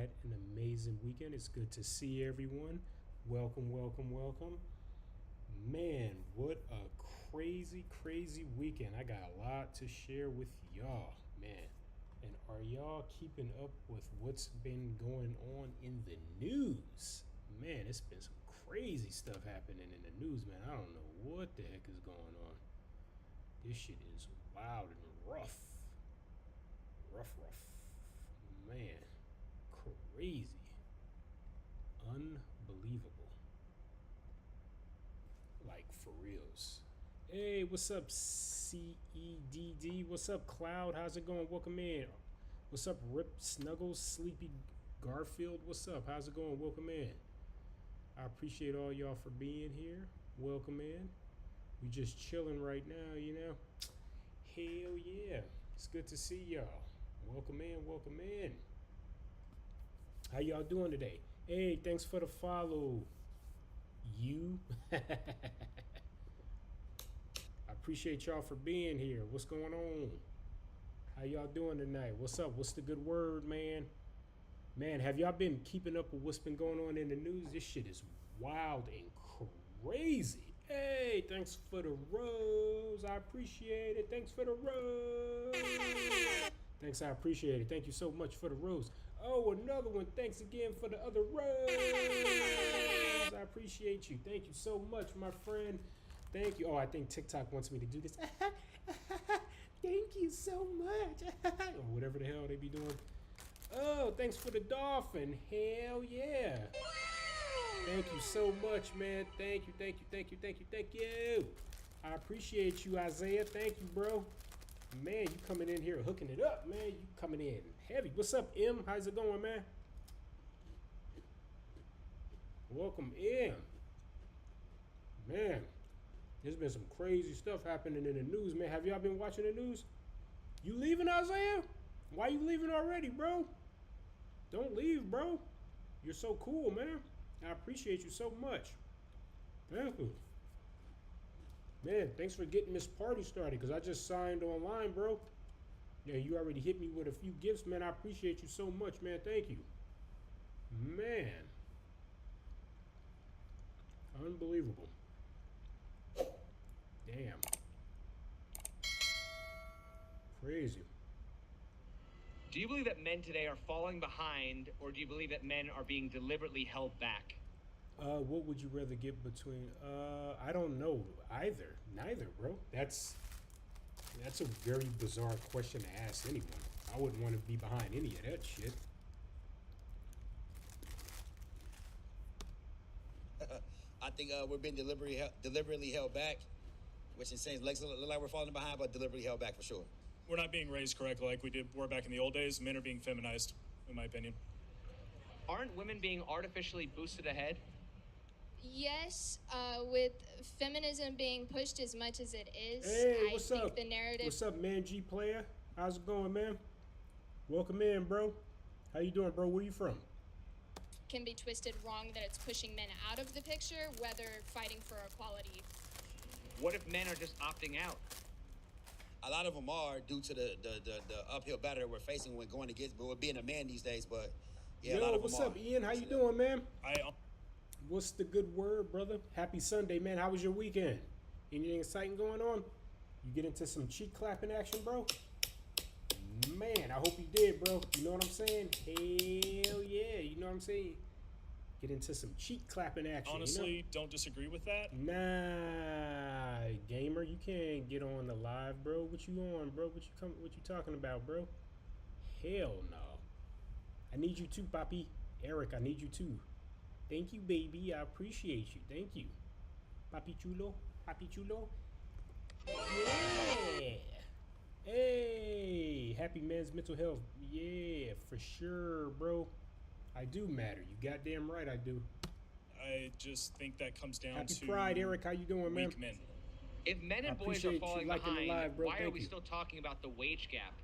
had an amazing weekend. It's good to see everyone. Welcome, welcome, welcome. Man, what a crazy weekend. I got a lot to share with y'all, man. And are y'all keeping up with what's been going on in the news? Man, it's been some crazy stuff happening in the news, man. I don't know what the heck is going on. This shit is wild and rough. Rough. Man, crazy. Unbelievable. Like, for reals. Hey, what's up, CEDD? What's up, Cloud? How's it going? Welcome in. What's up, Rip Snuggles? Sleepy Garfield? What's up? How's it going? Welcome in. I appreciate all y'all for being here. Welcome in. We just chilling right now, you know. Hell yeah. It's good to see y'all. Welcome in, welcome in. How y'all doing today? Hey, thanks for the follow. You. I appreciate y'all for being here. What's going on? How y'all doing tonight? What's up? What's the good word, man? Man, have y'all been keeping up with what's been going on in the news? This shit is wild and crazy. Hey, thanks for the rose. I appreciate it. Thanks for the rose. Thanks, I appreciate it. Thank you so much for the rose. Oh, another one. Thanks again for the other rose. I appreciate you. Thank you so much, my friend. Thank you. Oh, I think TikTok wants me to do this. Thank you so much. Or whatever the hell they be doing. Oh, thanks for the dolphin. Hell yeah. Thank you so much, man. Thank you. I appreciate you, Isaiah. Thank you, bro. Man, you coming in here hooking it up, man. You coming in heavy. What's up, M? How's it going, man? Welcome in. Man, there's been some crazy stuff happening in the news, man. Have y'all been watching the news? You leaving, Isaiah? Why you leaving already, bro? Don't leave, bro. You're so cool, man. I appreciate you so much. Thank you. Man, thanks for getting this party started, because I just signed online, bro. Yeah, you already hit me with a few gifts, man. I appreciate you so much, man. Thank you. Man. Unbelievable. Damn. Crazy. Do you believe that men today are falling behind, or do you believe that men are being deliberately held back? What would you rather get between? I don't know either. Neither, bro. That's a very bizarre question to ask anyone. I wouldn't want to be behind any of that shit. I think we're being deliberately held back, which in sense looks like we're falling behind, but deliberately held back for sure. We're not being raised correctly like we were back in the old days. Men are being feminized, in my opinion. Aren't women being artificially boosted ahead? Yes, with feminism being pushed as much as it is, Hey, what's I think up? the narrative What's up, man? G player. How's it going, man? Welcome in, bro. How you doing, bro? Where you from? can be twisted wrong, that it's pushing men out of the picture, whether fighting for equality. What if men are just opting out? A lot of them are due to the uphill battle that we're facing when going against, but we're being a man these days. But yeah, a lot Yo, of what's them up, are. Ian? How you doing, man? I What's the good word, brother? Happy Sunday, man. How was your weekend? Anything exciting going on? You get into some cheek clapping action, bro? Man, I hope you did, bro. You know what I'm saying? Hell yeah. You know what I'm saying? Get into some cheek clapping action. honestly you know? don't disagree with that. Nah, gamer, you can't get on the live, bro. What you on, bro? What you talking about, bro? Hell no. I need you too, Papi. Eric, I need you too. Thank you, baby. I appreciate you. Thank you. Papi chulo. Papi chulo. Yeah. Hey, happy men's mental health. Yeah, for sure, bro. I do matter. You goddamn right I do. I just think that comes down Happy to Pride, Eric. How you doing, man? weak men. If men I and boys appreciate are you falling liking the behind, live, bro. why are Thank we you. still talking about the wage gap?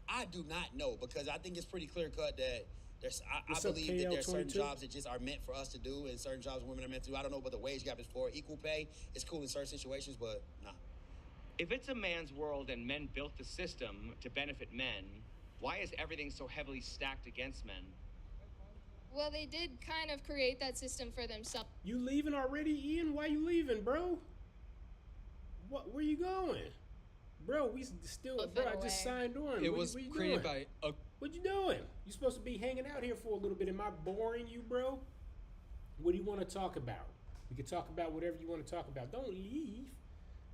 I do not know, because I think it's pretty clear cut that I What's up, believe that there's certain KL22? jobs that just are meant for us to do, and certain jobs women are meant to do. I don't know what the wage gap is for. Equal pay is cool in certain situations, but nah. If it's a man's world and men built the system to benefit men, why is everything so heavily stacked against men? Well, they did kind of create that system for themselves. You leaving already, Ian? Why you leaving, bro? What? Where you going? Bro, we still, bro, I just signed on. It was what you created doing? by a What you doing? You supposed to be hanging out here for a little bit. Am I boring you, bro? What do you want to talk about? We can talk about whatever you want to talk about. Don't leave.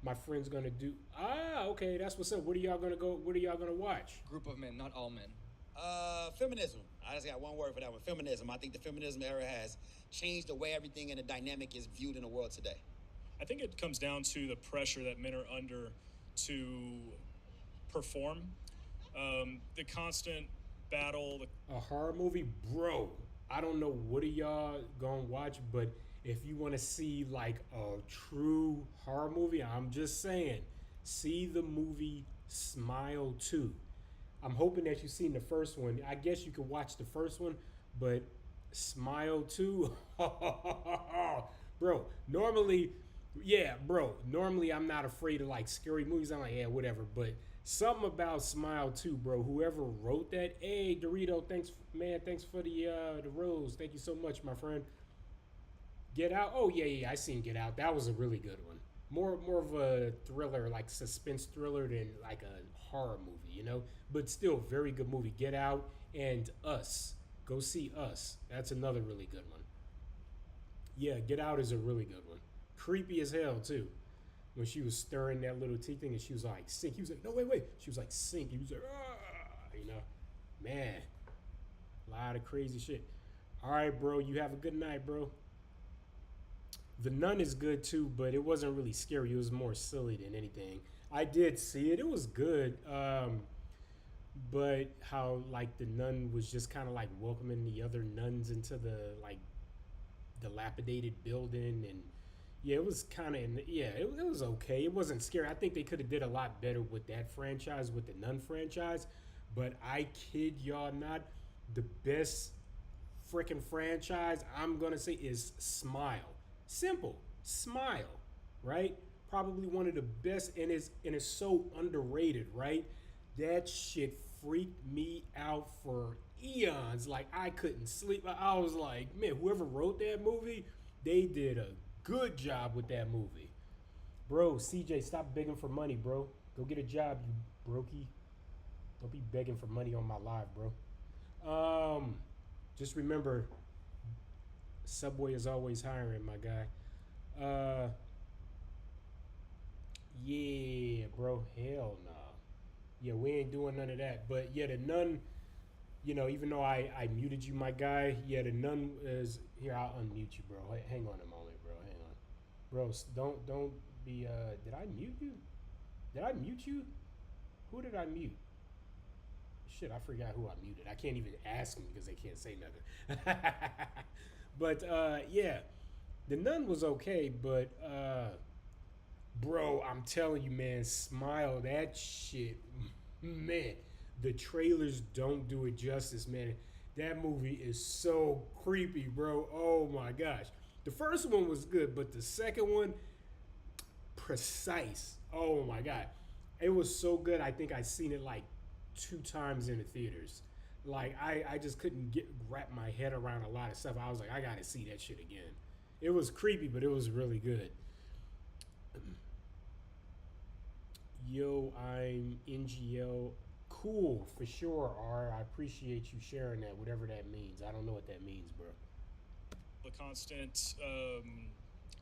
My friend's gonna do. Ah, okay, that's what's up. What are y'all gonna go? What are y'all gonna watch? group of men, not all men. Feminism. I just got one word for that one. Feminism. I think the feminism era has changed the way everything and the dynamic is viewed in the world today. I think it comes down to the pressure that men are under to perform. The constant battle. A horror movie, bro. I don't know what are y'all gonna watch, but if you want to see like a true horror movie, I'm just saying, see the movie Smile 2. I'm hoping that you've seen the first one. I guess you could watch the first one, but Smile 2, bro. Normally I'm not afraid of like scary movies. I'm like, yeah, whatever. But something about Smile 2, bro. Whoever wrote that, hey Dorito, thanks for the rose. Thank you so much, my friend. Get Out. Oh yeah, I seen Get Out. That was a really good one. More of a thriller, like suspense thriller than like a horror movie, you know. But still, very good movie. Get Out and Us. Go see Us. That's another really good one. Yeah, Get Out is a really good one. Creepy as hell too. When she was stirring that little tea thing and she was like, sink. He was like, no, wait. She was like, sink. He was like, ah, you know. Man, a lot of crazy shit. All right, bro. You have a good night, bro. The Nun is good too, but it wasn't really scary. It was more silly than anything. I did see it. It was good. But how like the nun was just kind of like welcoming the other nuns into the like dilapidated building, and yeah, it was kind of it was okay. It wasn't scary. I think they could have did a lot better with that franchise, with the Nun franchise. But I kid y'all not, the best freaking franchise I'm gonna say is Smile. Simple, Smile, right? Probably one of the best, and it's so underrated, right? That shit freaked me out for eons. Like I couldn't sleep. I was like, man, whoever wrote that movie, they did a good job with that movie. Bro, CJ, stop begging for money, bro. Go get a job, you brokey. Don't be begging for money on my live, bro. Just remember, Subway is always hiring, my guy. Yeah, bro. Hell no. Yeah, we ain't doing none of that. But yeah, the Nun, you know, even though I muted you, my guy, yeah, the Nun is here. I'll unmute you, bro. Hang on a moment, bro. Hang on, bro. Don't be. Did I mute you? Did I mute you? Who did I mute? Shit, I forgot who I muted. I can't even ask them because they can't say nothing. But yeah, the Nun was okay, but bro, I'm telling you, man, Smile, that shit, man, the trailers don't do it justice, man. That movie is so creepy, bro. Oh my gosh. The first one was good, but the second one, precise. Oh my God. It was so good. I think I seen it like 2 times in the theaters. Like I just couldn't wrap my head around a lot of stuff. I was like, I gotta see that shit again. It was creepy, but it was really good. Yo, I'm NGL. Cool, for sure, R. I appreciate you sharing that, whatever that means. I don't know what that means, bro. The constant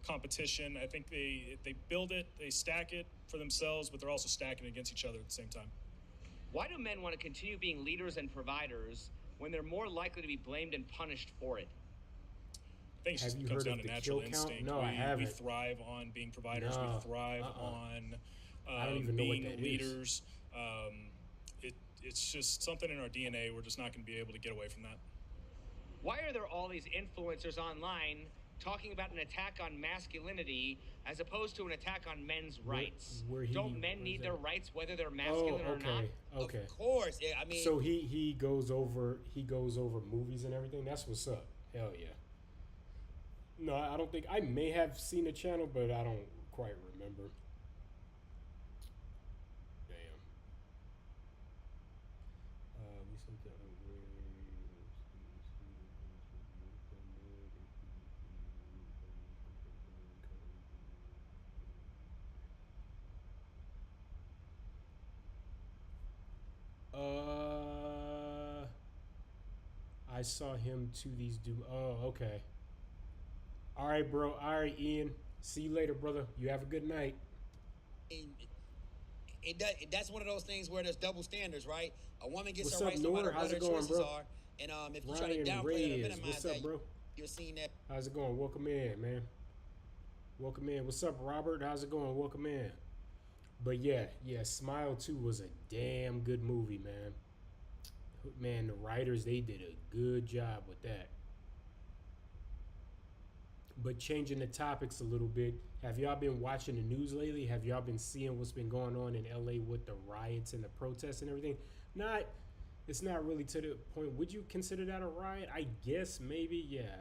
competition. I think they build it, they stack it for themselves, but they're also stacking it against each other at the same time. Why do men want to continue being leaders and providers when they're more likely to be blamed and punished for it? I think it just comes down to natural instinct. No, I haven't. We thrive on being providers. No, we thrive on I don't even know being what that leaders. It's just something in our DNA. We're just not going to be able to get away from that. Why are there all these influencers online talking about an attack on masculinity as opposed to an attack on men's rights? Don't men need their rights whether they're masculine or not? Okay. Of course. Yeah, I mean. So he goes over movies and everything. That's what's up. Hell yeah. No, I don't think I may have seen the channel, but I don't quite remember. Damn. I saw him to these do. Oh, okay. All right, bro. All right, Ian. See you later, brother. You have a good night. That's one of those things where there's double standards, right? A woman gets What's her up, rights no matter Noor? what How's her it going, choices bro? are. And if you Ryan try to downplay Reyes. it or minimize What's that, up, bro? you're seeing that. How's it going? Welcome in, man. Welcome in. What's up, Robert? How's it going? Welcome in. But yeah, Smile 2 was a damn good movie, man. Man, the writers, they did a good job with that. But changing the topics a little bit, have y'all been watching the news lately? Have y'all been seeing what's been going on in LA with the riots and the protests and everything? It's not really to the point. Would you consider that a riot? I guess maybe, yeah.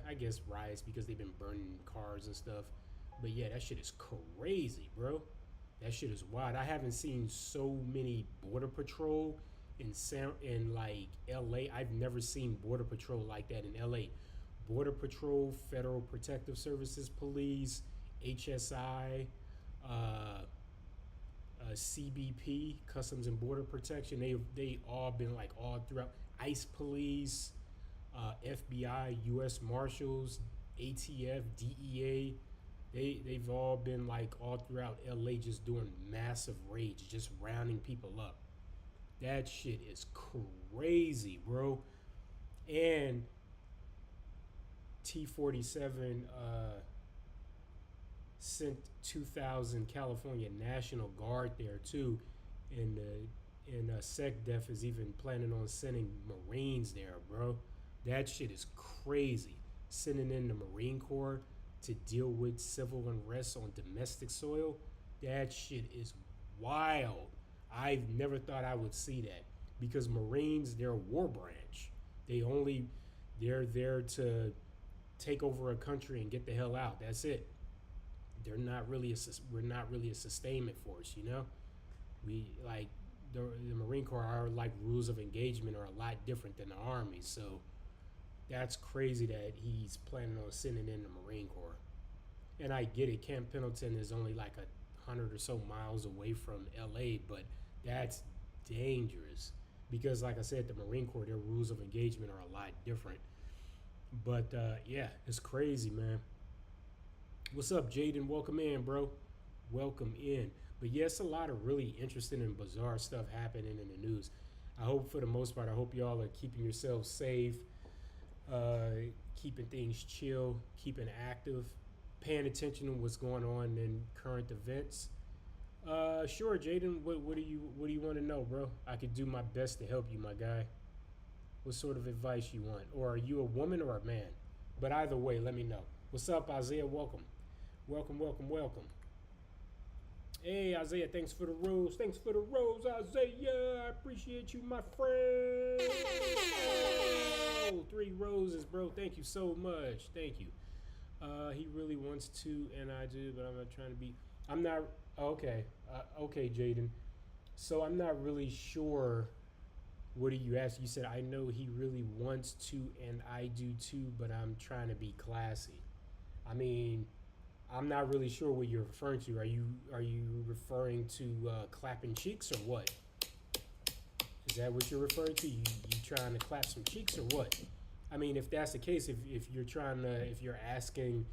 I guess riots because they've been burning cars and stuff. But yeah, that shit is crazy, bro. That shit is wild. I haven't seen so many border patrol in like LA. I've never seen border patrol like that in LA. Border Patrol, Federal Protective Services, Police, HSI, CBP, Customs and Border Protection. They all been like all throughout. ICE Police, FBI, U.S. Marshals, ATF, DEA. They've all been like all throughout LA just doing massive raids, just rounding people up. That shit is crazy, bro. And T-47 sent 2,000 California National Guard there too, and SecDef is even planning on sending Marines there, bro. That shit is crazy. Sending in the Marine Corps to deal with civil unrest on domestic soil, that shit is wild. I've never thought I would see that because Marines, they're a war branch. They're there to take over a country and get the hell out. That's it. We're not really a sustainment force, you know. We like the Marine Corps. Our like rules of engagement are a lot different than the Army. So that's crazy that he's planning on sending in the Marine Corps. And I get it. Camp Pendleton is only like 100 or so miles away from LA, but that's dangerous because, like I said, the Marine Corps, their rules of engagement are a lot different. But yeah, it's crazy, man. What's up, Jaden? Welcome in, bro. Welcome in. But yeah, it's a lot of really interesting and bizarre stuff happening in the news. I hope for the most part, I hope y'all are keeping yourselves safe, keeping things chill, keeping active, paying attention to what's going on in current events. Sure, Jaden. What do you want to know, bro? I could do my best to help you, my guy. What sort of advice you want? Or are you a woman or a man? But either way, let me know. What's up, Isaiah? Welcome. Welcome. Hey, Isaiah, thanks for the rose. Isaiah. I appreciate you, my friend. Oh, 3 roses, bro. Thank you so much. Thank you. He really wants to, and I do, but I'm not trying to be. I'm not. Okay. Okay, Jaden. So I'm not really sure. What do you ask? You said, I know he really wants to, and I do too, but I'm trying to be classy. I mean, I'm not really sure what you're referring to. Are you referring to clapping cheeks or what? Is that what you're referring to? You trying to clap some cheeks or what? I mean, if that's the case, if you're asking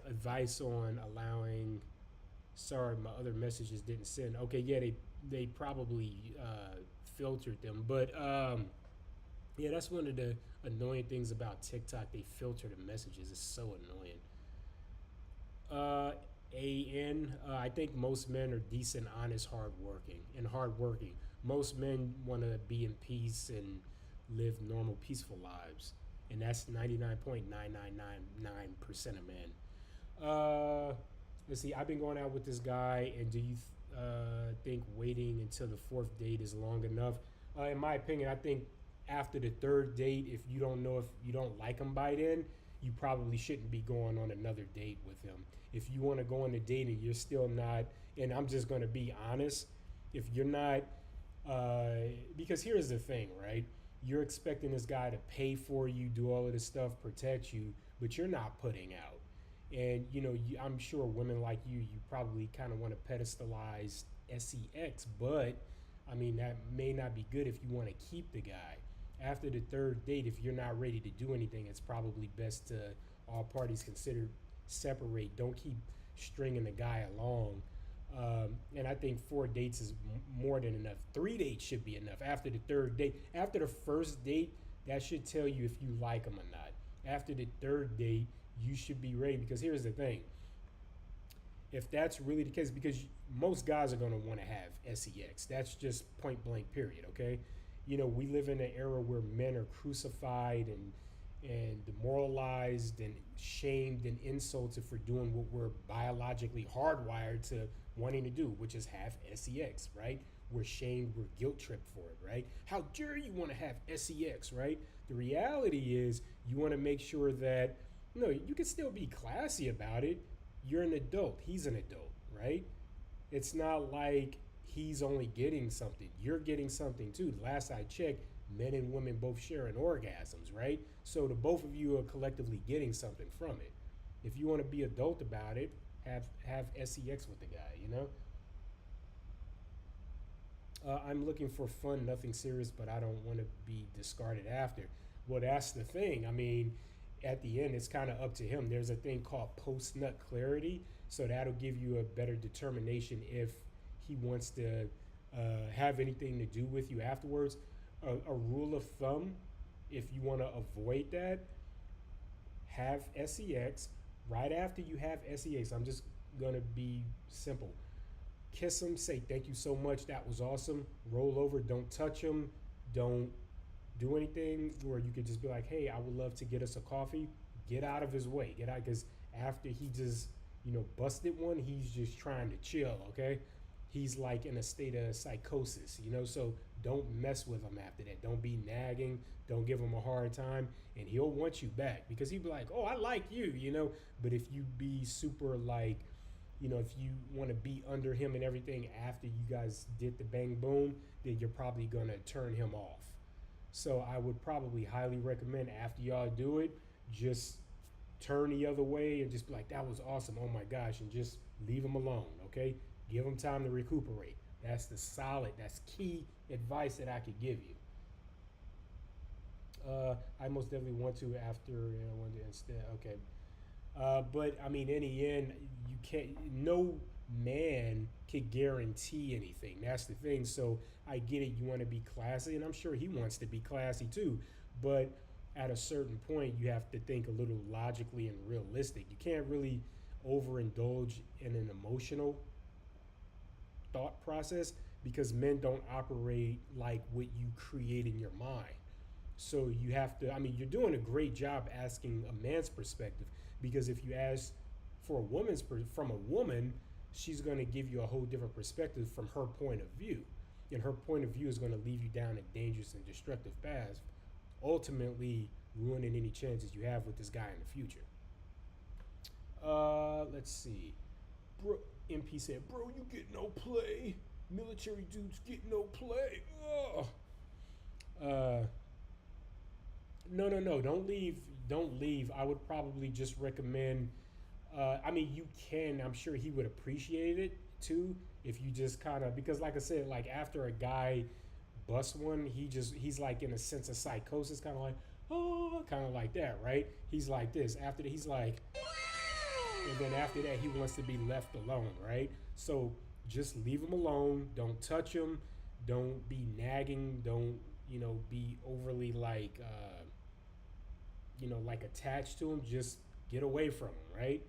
advice on allowing, sorry, my other messages didn't send. Okay, yeah, they probably filtered them, but yeah, that's one of the annoying things about TikTok. They filter the messages. It's so annoying. I think most men are decent, honest, hardworking. Most men want to be in peace and live normal, peaceful lives, and that's 99.9999% of men. Let's see. I've been going out with this guy, and do you think waiting until the 4th date is long enough? In my opinion, I think after the 3rd date, if you don't like him by then, you probably shouldn't be going on another date with him. If you want to go on a date and you're still not, and I'm just going to be honest, if you're not, because here's the thing, right? You're expecting this guy to pay for you, do all of this stuff, protect you, but you're not putting out. And, I'm sure women like you probably kind of want to pedestalize sex, but, I mean, that may not be good if you want to keep the guy. After the third date, if you're not ready to do anything, it's probably best to all parties consider separate. Don't keep stringing the guy along. And I think 4 dates is more than enough. 3 dates should be enough. After the third date, after the first date, that should tell you if you like him or not. After the third date, you should be ready, because here's the thing. If that's really the case, because most guys are going to want to have sex. That's just point blank period, okay? You know, we live in an era where men are crucified and demoralized and shamed and insulted for doing what we're biologically hardwired to wanting to do, which is have sex, right? We're shamed, we're guilt tripped for it, right? How dare you want to have sex, right? The reality is you want to make sure that, no, you can still be classy about it. You're an adult, he's an adult, right? It's not like he's only getting something. You're getting something too. Last I checked, men and women both sharing orgasms, right? So the both of you are collectively getting something from it. If you want to be adult about it, have sex with the guy, you know? I'm looking for fun, nothing serious, but I don't want to be discarded after. Well, that's the thing. I mean, at the end, it's kind of up to him. There's a thing called post-nut clarity, so that'll give you a better determination if he wants to have anything to do with you afterwards. A rule of thumb, if you want to avoid that, have sex. Right after you have sex, I'm just going to be simple. Kiss him, say thank you so much, that was awesome. Roll over, don't touch him, don't do anything where you could just be like, hey, I would love to get us a coffee. Get out of his way. Get out, because after he just, busted one, he's just trying to chill, okay? He's like in a state of psychosis, so don't mess with him after that. Don't be nagging. Don't give him a hard time. And he'll want you back, because he'll be like, oh, I like you, But if you be super like, if you want to be under him and everything after you guys did the bang boom, then you're probably going to turn him off. So I would probably highly recommend, after y'all do it, just turn the other way and just be like, that was awesome, oh my gosh, and just leave him alone, okay? Give him time to recuperate. That's that's key advice that I could give you. I most definitely want to after one day instead, okay. But I mean, in the end, you can't, no man can guarantee anything. That's the thing. So I get it. You want to be classy, and I'm sure he wants to be classy too. But at a certain point, you have to think a little logically and realistic. You can't really overindulge in an emotional thought process, because men don't operate like what you create in your mind. So you have to, you're doing a great job asking a man's perspective, because if you ask for from a woman, she's going to give you a whole different perspective from her point of view. And her point of view is going to lead you down a dangerous and destructive path, ultimately ruining any chances you have with this guy in the future. Let's see. Bro, MP said, bro, you get no play. Military dudes get no play. No, don't leave. I would probably just recommend, you can, I'm sure he would appreciate it too, if you just kind of, because like I said, like after a guy busts one, he's like in a sense of psychosis, kind of like, oh, kind of like that, right? He's like this. After that, he's like, and then after that, he wants to be left alone, right? So just leave him alone. Don't touch him. Don't be nagging. Don't, be overly like, like attached to him. Just get away from him, right?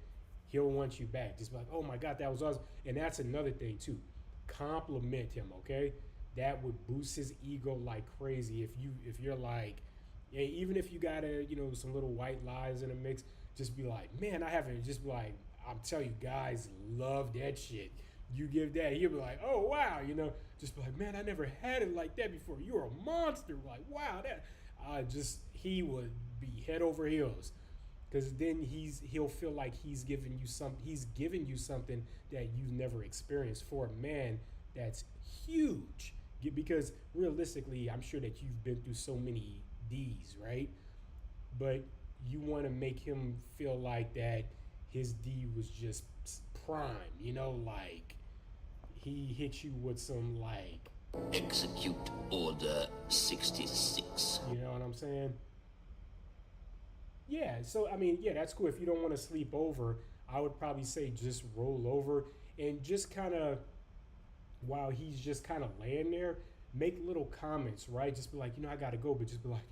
He'll want you back. Just be like, oh my God, that was awesome. And that's another thing too. Compliment him, okay? That would boost his ego like crazy. If you're like, yeah, even if you got some little white lies in the mix, just be like, man, I haven't. Just be like, I'm telling you, guys love that shit. You give that, he'll be like, oh wow, just be like, man, I never had it like that before. You're a monster. Like, wow, that. He would be head over heels, because then he'll feel like he's giving you something that you've never experienced. For a man, that's huge, because realistically, I'm sure that you've been through so many D's, right? But you want to make him feel like that his D was just prime, like he hit you with some like Execute Order 66. You know what I'm saying? Yeah, so I mean, yeah, that's cool. If you don't want to sleep over, I would probably say just roll over and just kind of, while he's just kind of laying there, make little comments, right? Just be like, I gotta go, but just be like,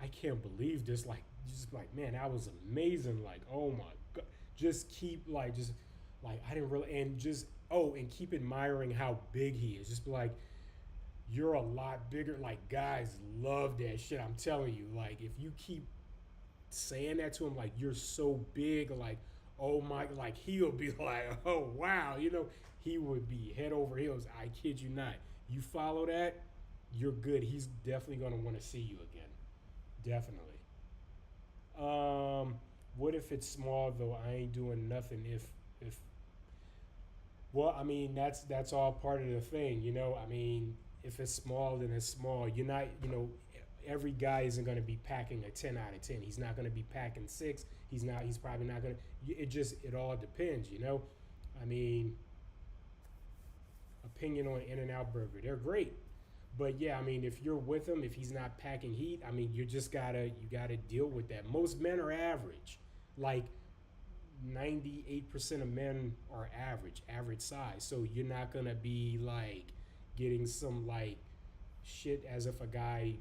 I can't believe this. Like, just like, man, that was amazing. Like, oh my God. Just keep like, just like, I didn't really, and just, and keep admiring how big he is. Just be like, you're a lot bigger. Like, guys love that shit. I'm telling you, like, if you keep saying that to him, like, you're so big, like, oh my, like, he'll be like, oh wow, he would be head over heels. I kid you not. You follow that, you're good. He's definitely gonna want to see you again. Definitely. What if it's small though? I ain't doing nothing. If well, I mean, that's all part of the thing, I mean, if it's small, then it's small. You're not, every guy isn't going to be packing a 10 out of 10. He's not going to be packing 6. He's probably not going to, it all depends, I mean, opinion on In-N-Out Burger, they're great. But yeah, I mean, if you're with him, if he's not packing heat, I mean, you gotta deal with that. Most men are average. Like 98% of men are average size. So you're not gonna be like getting some like shit as if a guy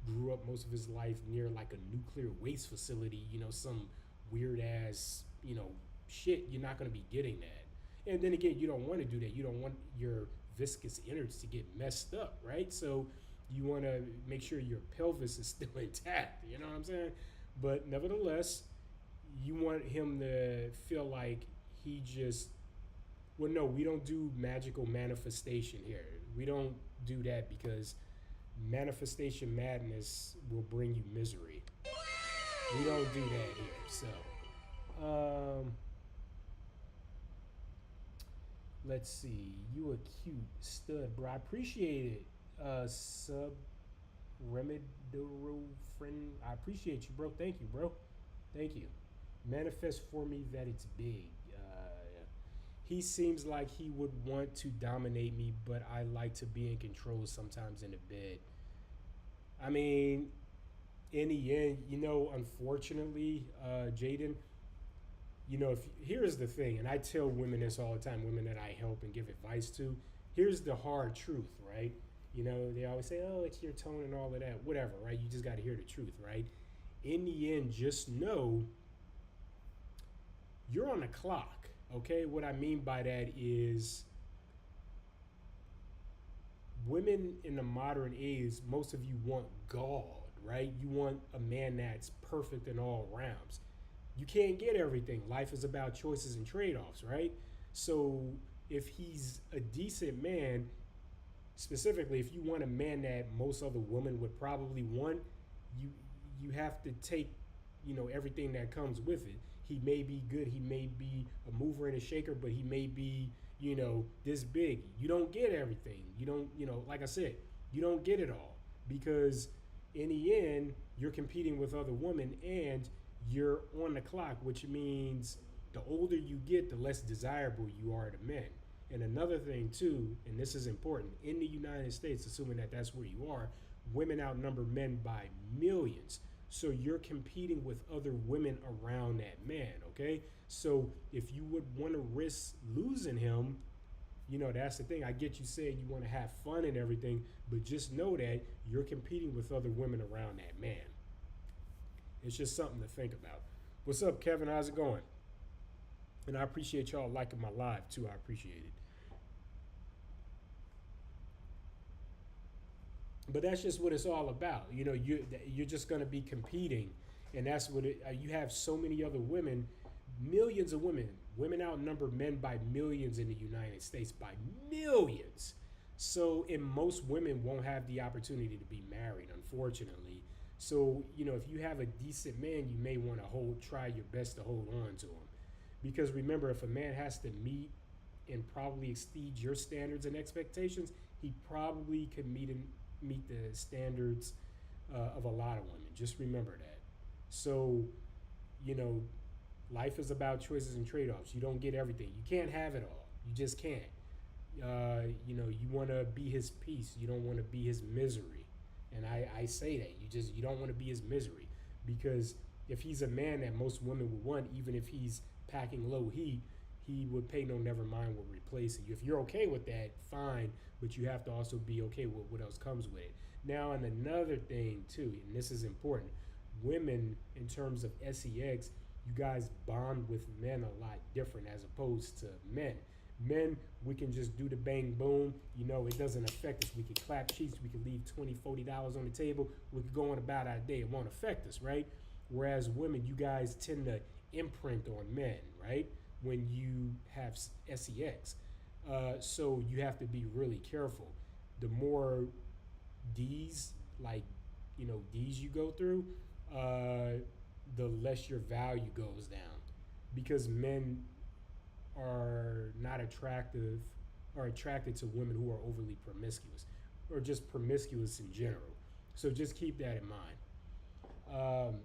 grew up most of his life near like a nuclear waste facility, some weird ass, shit. You're not gonna be getting that. And then again, you don't want to do that. You don't want your viscous innards to get messed up, right? So you want to make sure your pelvis is still intact, you know what I'm saying? But nevertheless, you want him to feel like he just, well, no, we don't do magical manifestation here. We don't do that because manifestation madness will bring you misery. We don't do that here. So, let's see. You a cute stud, bro. I appreciate it. Sub Remedoro friend. I appreciate you, bro. Thank you, bro. Thank you. Manifest for me that it's big. He seems like he would want to dominate me, but I like to be in control sometimes in the bed. I mean, in the end, unfortunately, Jaden, here's the thing, and I tell women this all the time, women that I help and give advice to. Here's the hard truth, right? They always say, oh, it's your tone and all of that, whatever, right? You just got to hear the truth, right? In the end, just know you're on the clock, okay? What I mean by that is women in the modern age, most of you want God, right? You want a man that's perfect in all realms. You can't get everything. Life is about choices and trade-offs, right? So if he's a decent man, specifically if you want a man that most other women would probably want, you have to take, everything that comes with it. He may be good, he may be a mover and a shaker, but he may be, this big. You don't get everything. You don't, like I said, you don't get it all because in the end, you're competing with other women and you're on the clock, which means the older you get, the less desirable you are to men. And another thing too, and this is important, in the United States, assuming that that's where you are, women outnumber men by millions. So you're competing with other women around that man, okay? So if you would want to risk losing him, that's the thing. I get you saying you want to have fun and everything, but just know that you're competing with other women around that man. It's just something to think about. What's up, Kevin? How's it going? And I appreciate y'all liking my live too. I appreciate it. But that's just what it's all about. You're just going to be competing, and that's what you have so many other women, millions of women. Women outnumber men by millions in the United States, by millions. So, and most women won't have the opportunity to be married, unfortunately. So, if you have a decent man, you may want to try your best to hold on to him. Because remember, if a man has to meet and probably exceed your standards and expectations, he probably could meet the standards of a lot of women. Just remember that. So, life is about choices and trade-offs. You don't get everything. You can't have it all. You just can't. You want to be his peace. You don't want to be his misery. And I say that you don't want to be his misery, because if he's a man that most women would want, even if he's packing low heat, he would pay no never mind with replacing you. If you're okay with that, fine, but you have to also be okay with what else comes with it. Now, and another thing too, and this is important, women in terms of sex, you guys bond with men a lot different as opposed to men. Men, we can just do the bang boom, it doesn't affect us. We can clap cheeks, we can leave $20, $40 on the table, we could go on about our day, it won't affect us, right? Whereas women, you guys tend to imprint on men, right? When you have sex. So you have to be really careful. The more D's, D's you go through, the less your value goes down, because men are not attracted to women who are overly promiscuous or just promiscuous in general. So just keep that in mind.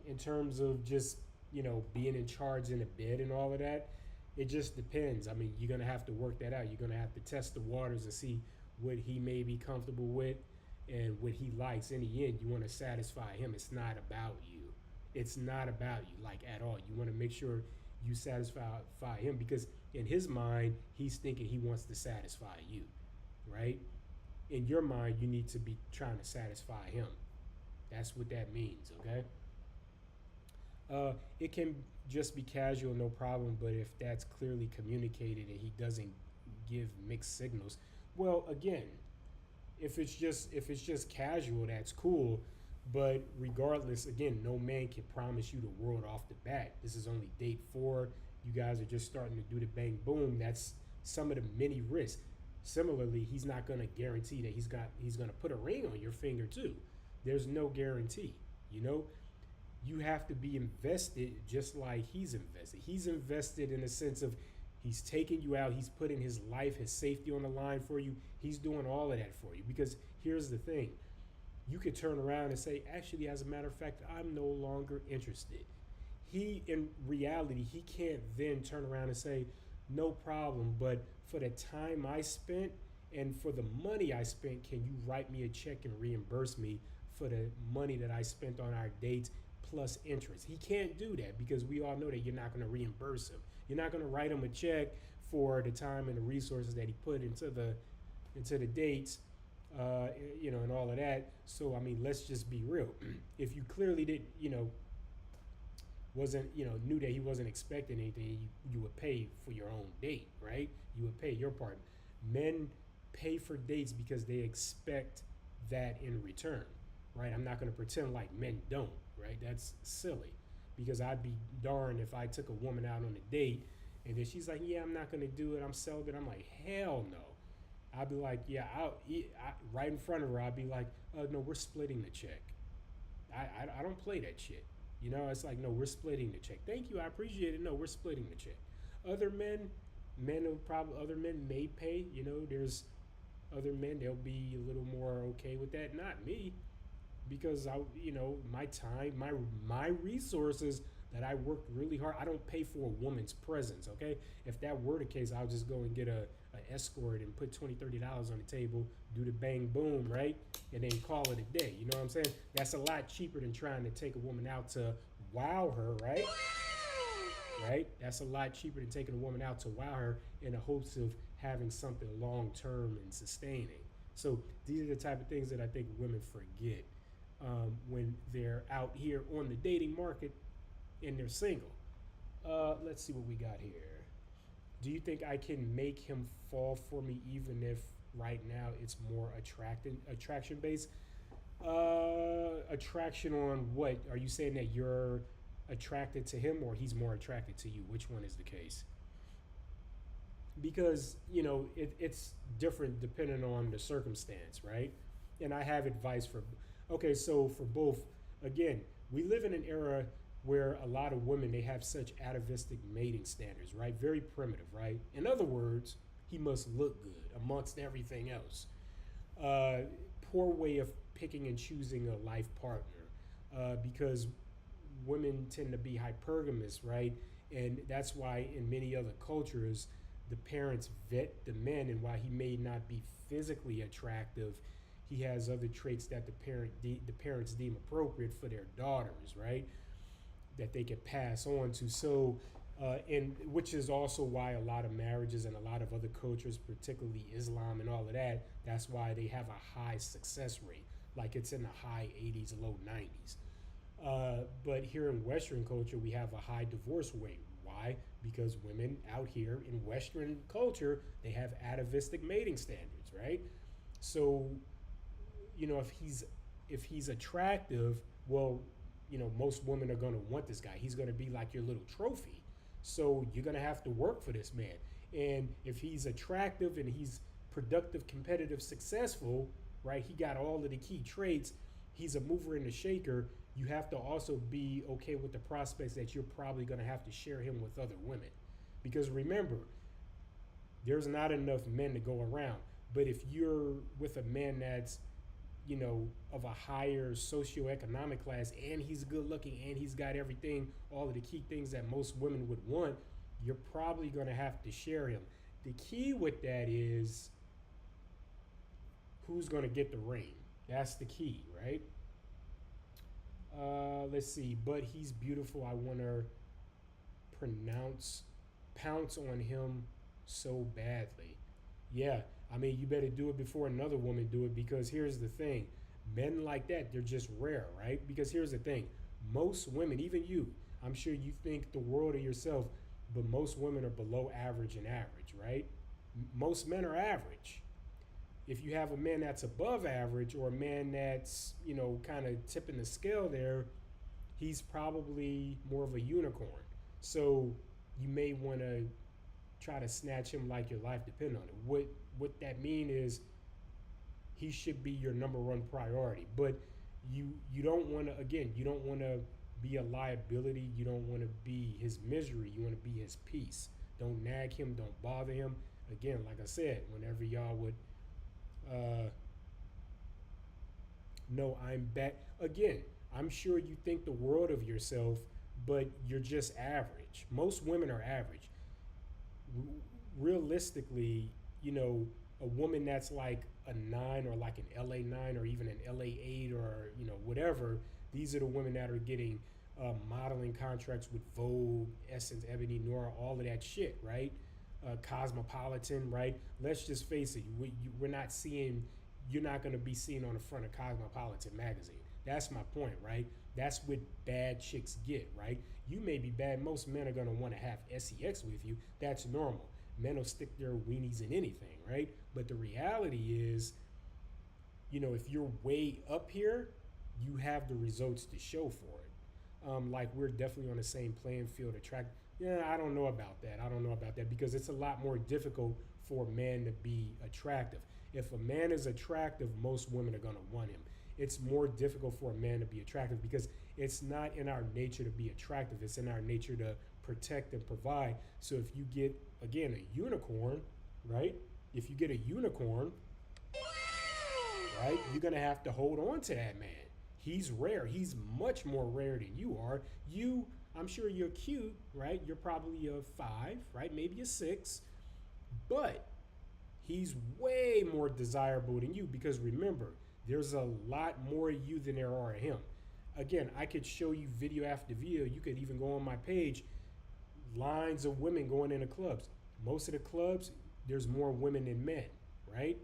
In terms of just, being in charge in a bed and all of that, it just depends. I mean, you're going to have to work that out. You're going to have to test the waters and see what he may be comfortable with and what he likes. In the end, you want to satisfy him. It's not about you. It's not about you, at all. You want to make sure you satisfy him, because in his mind, he's thinking he wants to satisfy you, right? In your mind, you need to be trying to satisfy him. That's what that means, okay? It can just be casual, no problem, but if that's clearly communicated and he doesn't give mixed signals, well, again, if it's just casual, that's cool. But regardless, again, no man can promise you the world off the bat. This is only date 4. You guys are just starting to do the bang boom. That's some of the many risks. Similarly, he's not going to guarantee that he's going to put a ring on your finger too. There's no guarantee. You have to be invested just like he's invested. He's invested in the sense of he's taking you out. He's putting his life, his safety on the line for you. He's doing all of that for you, because here's the thing. You could turn around and say, actually, as a matter of fact, I'm no longer interested. In reality, he can't then turn around and say, no problem, but for the time I spent and for the money I spent, can you write me a check and reimburse me for the money that I spent on our dates plus interest? He can't do that, because we all know that you're not going to reimburse him. You're not going to write him a check for the time and the resources that he put into the dates. And all of that. So, I mean, let's just be real. If you clearly knew that he wasn't expecting anything, you would pay for your own date, right? You would pay your part. Men pay for dates because they expect that in return, right? I'm not going to pretend like men don't, right? That's silly, because I'd be darned if I took a woman out on a date and then she's like, yeah, I'm not going to do it, I'm celibate. I'm like, hell no. I'd be like, yeah, right in front of her, I'd be like, no, we're splitting the check. I don't play that shit. It's like, no, we're splitting the check. Thank you, I appreciate it. No, we're splitting the check. Other men may pay. There's other men, they'll be a little more okay with that. Not me, because my time, my resources that I worked really hard. I don't pay for a woman's presence, okay? If that were the case, I'll just go and get an escort and put $20, $30 on the table, do the bang boom, right? And then call it a day. You know what I'm saying? That's a lot cheaper than trying to take a woman out to wow her, right? Right? That's a lot cheaper than taking a woman out to wow her in the hopes of having something long-term and sustaining. So these are the type of things that I think women forget when they're out here on the dating market and they're single. Let's see what we got here. Do you think I can make him fall for me even if right now it's more attraction based? Attraction on what? Are you saying that you're attracted to him or he's more attracted to you? Which one is the case? Because, it's different depending on the circumstance, right? And I have advice so for both, again, we live in an era where a lot of women, they have such atavistic mating standards, right? Very primitive, right? In other words, he must look good amongst everything else. Poor way of picking and choosing a life partner, because women tend to be hypergamous, right? And that's why in many other cultures, the parents vet the men, and while he may not be physically attractive, he has other traits that the parents deem appropriate for their daughters, right? That they can pass on to. So, and which is also why a lot of marriages and a lot of other cultures, particularly Islam and all of that, that's why they have a high success rate. Like it's in the high 80s, low 90s. But here in Western culture, we have a high divorce rate. Why? Because women out here in Western culture, they have atavistic mating standards, right? So, if he's attractive, well, most women are gonna want this guy. He's gonna be like your little trophy. So you're gonna have to work for this man. And if he's attractive and he's productive, competitive, successful, right? He got all of the key traits. He's a mover and a shaker. You have to also be okay with the prospects that you're probably going to have to share him with other women. Because remember, there's not enough men to go around. But if you're with a man that's, of a higher socioeconomic class, and he's good looking, and he's got everything, all of the key things that most women would want, you're probably going to have to share him. The key with that is who's going to get the ring. That's the key, right? Let's see. But he's beautiful. I want to pounce on him so badly. Yeah, I mean, you better do it before another woman do it, because here's the thing. Men like that, they're just rare, right? Because here's the thing. Most women, even you, I'm sure you think the world of yourself, but most women are below average and average, right? Most men are average. If you have a man that's above average, or a man that's, kind of tipping the scale there, he's probably more of a unicorn. So you may want to try to snatch him like your life depends on it. What that mean is he should be your number one priority. But you don't want to, again, you don't want to be a liability. You don't want to be his misery. You want to be his peace. Don't nag him. Don't bother him. Again, like I said, whenever y'all would no, I'm back. Again, I'm sure you think the world of yourself, but you're just average. Most women are average. Realistically, a woman that's like a 9 or like an LA 9 or even an LA 8 or, whatever, these are the women that are getting modeling contracts with Vogue, Essence, Ebony, Nora, all of that shit, right? Cosmopolitan, right? Let's just face it, we're not seeing, you're not going to be seen on the front of Cosmopolitan magazine. That's my point, right? That's what bad chicks get, right? You may be bad. Most men are going to want to have sex with you. That's normal. Men will stick their weenies in anything, right? But the reality is, if you're way up here, you have the results to show for it. Like we're definitely on the same playing field. Yeah, I don't know about that because it's a lot more difficult for a man to be attractive. If a man is attractive, most women are going to want him. It's more difficult for a man to be attractive because it's not in our nature to be attractive. It's in our nature to protect and provide. So if you get, again, a unicorn, right? If you get a unicorn, right, you're going to have to hold on to that man. He's rare. He's much more rare than you are. I'm sure you're cute, right? You're probably a 5, right? Maybe a 6. But he's way more desirable than you because remember, there's a lot more of you than there are of him. Again, I could show you video after video. You could even go on my page, lines of women going into clubs. Most of the clubs, there's more women than men, right?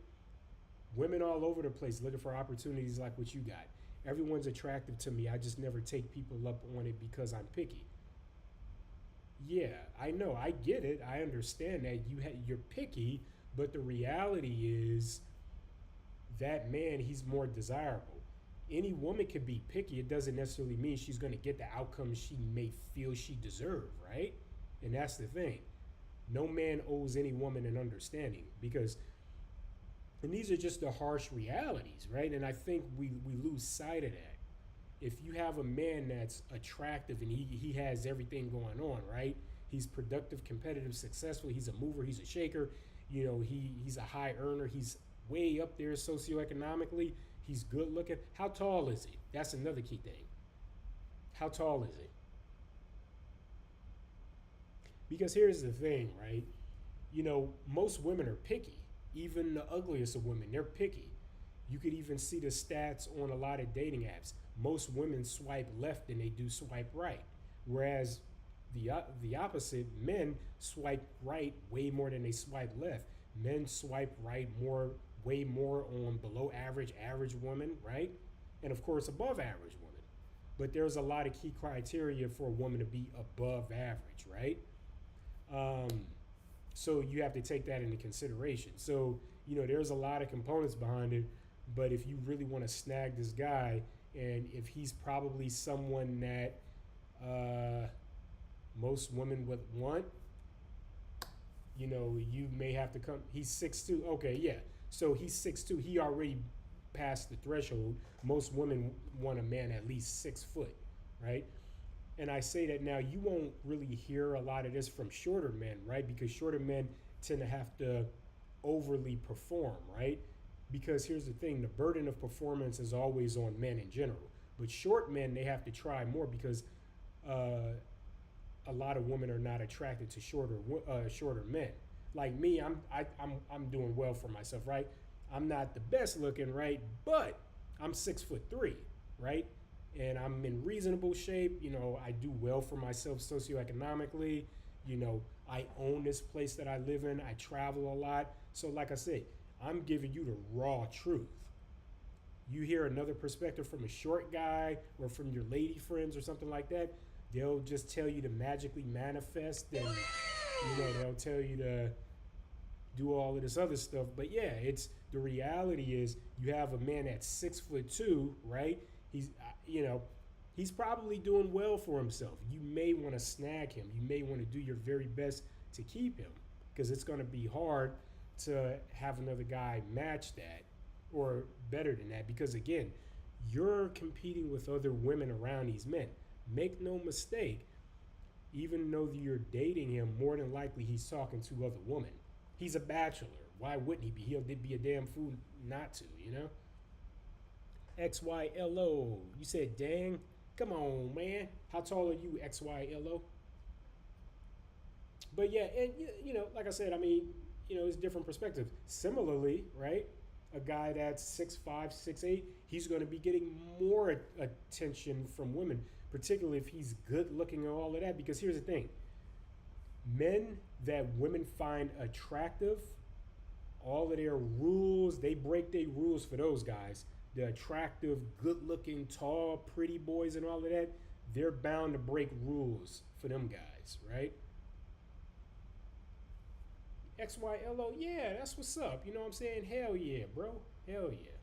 Women all over the place looking for opportunities like what you got. Everyone's attractive to me. I just never take people up on it because I'm picky. Yeah, I know. I get it. I understand that you're picky, but the reality is that man, he's more desirable. Any woman could be picky. It doesn't necessarily mean she's going to get the outcome she may feel she deserves, right? And that's the thing. No man owes any woman an understanding because, and these are just the harsh realities, right? And I think we lose sight of that. If you have a man that's attractive and he has everything going on, right? He's productive, competitive, successful. He's a mover. He's a shaker. He's a high earner. He's way up there socioeconomically. He's good looking. How tall is he? That's another key thing. How tall is he? Because here's the thing, right? you know, most women are picky. Even the ugliest of women, they're picky. You could even see the stats on a lot of dating apps. Most women swipe left than they do swipe right. Whereas the opposite, men swipe right way more than they swipe left. Men swipe right way more on below average women, right? And of course, above average women. But there's a lot of key criteria for a woman to be above average, right? So you have to take that into consideration. So, you know, there's a lot of components behind it. But if you really want to snag this guy, and if he's probably someone that most women would want, you know, you may have to come. He's 6'2". Okay, yeah. So he's 6'2". He already passed the threshold. Most women want a man at least 6 foot, right? And I say that now, you won't really hear a lot of this from shorter men, right? Because shorter men tend to have to overly perform, right? Because here's the thing, the burden of performance is always on men in general. But short men, they have to try more because a lot of women are not attracted to shorter men. Like me, I'm doing well for myself, right? I'm not the best looking, right? But I'm 6'3", right? And I'm in reasonable shape. You know, I do well for myself socioeconomically. You know, I own this place that I live in. I travel a lot. So like I said, I'm giving you the raw truth. You hear another perspective from a short guy or from your lady friends or something like that, they'll just tell you to magically manifest, and you know, they'll tell you to do all of this other stuff. But yeah, it's the reality is you have a man that's 6'2", right? He's you know, he's probably doing well for himself. You may want to snag him. You may want to do your very best to keep him, because it's going to be hard to have another guy match that or better than that, because again, you're competing with other women around these men. Make no mistake, even though you're dating him, more than likely he's talking to other women. He's a bachelor. Why wouldn't he be? He'll be a damn fool not to, you know? XYLO. You said dang? Come on, man. How tall are you, XYLO? But yeah, and you know, like I said, I mean, you know, it's different perspectives. Similarly, right? A guy that's 6'5", 6'8", he's going to be getting more attention from women, particularly if he's good looking and all of that. Because here's the thing. Men that women find attractive, all of their rules, they break their rules for those guys. The attractive, good-looking, tall, pretty boys and all of that, they're bound to break rules for them guys, right? XYLO, yeah, that's what's up. You know what I'm saying? Hell yeah, bro. Hell yeah.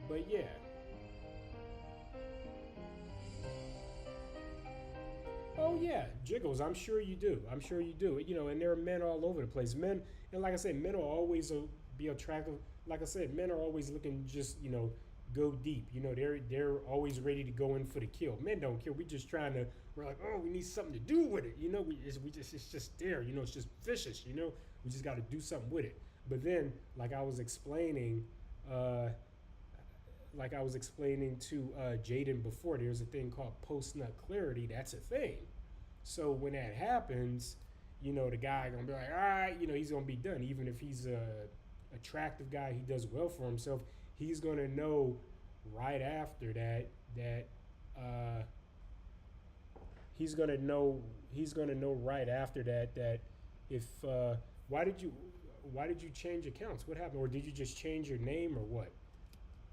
But yeah. Oh yeah, jiggles. I'm sure you do. I'm sure you do. You know, and there are men all over the place. Men, and like I said, men will always be attractive. Like I said, men are always looking just, you know, go deep. You know, they're always ready to go in for the kill. Men don't kill. We just trying to. We're like, oh, we need something to do with it. You know, it's just there. You know, it's just vicious. You know, we just got to do something with it. But then, like I was explaining to Jaden before, there's a thing called post-nut clarity. That's a thing. So when that happens, you know, the guy gonna be like, all right, you know, he's gonna be done. Even if he's a attractive guy, he does well for himself, he's gonna know right after that he's gonna know right after that if why did you change accounts? What happened? Or did you just change your name or what?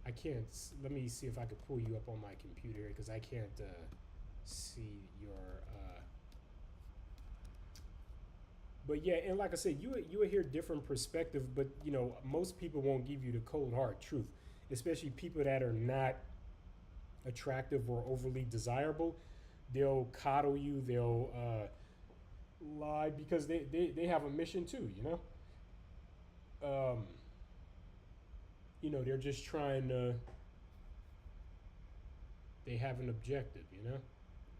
I can't. Let me see if I can pull you up on my computer here, because I can't see your. But yeah, and like I said, you will hear different perspectives, but you know, most people won't give you the cold hard truth, especially people that are not attractive or overly desirable. They'll coddle you. They'll lie because they have a mission too. You know, they're just trying to. They have an objective. You know,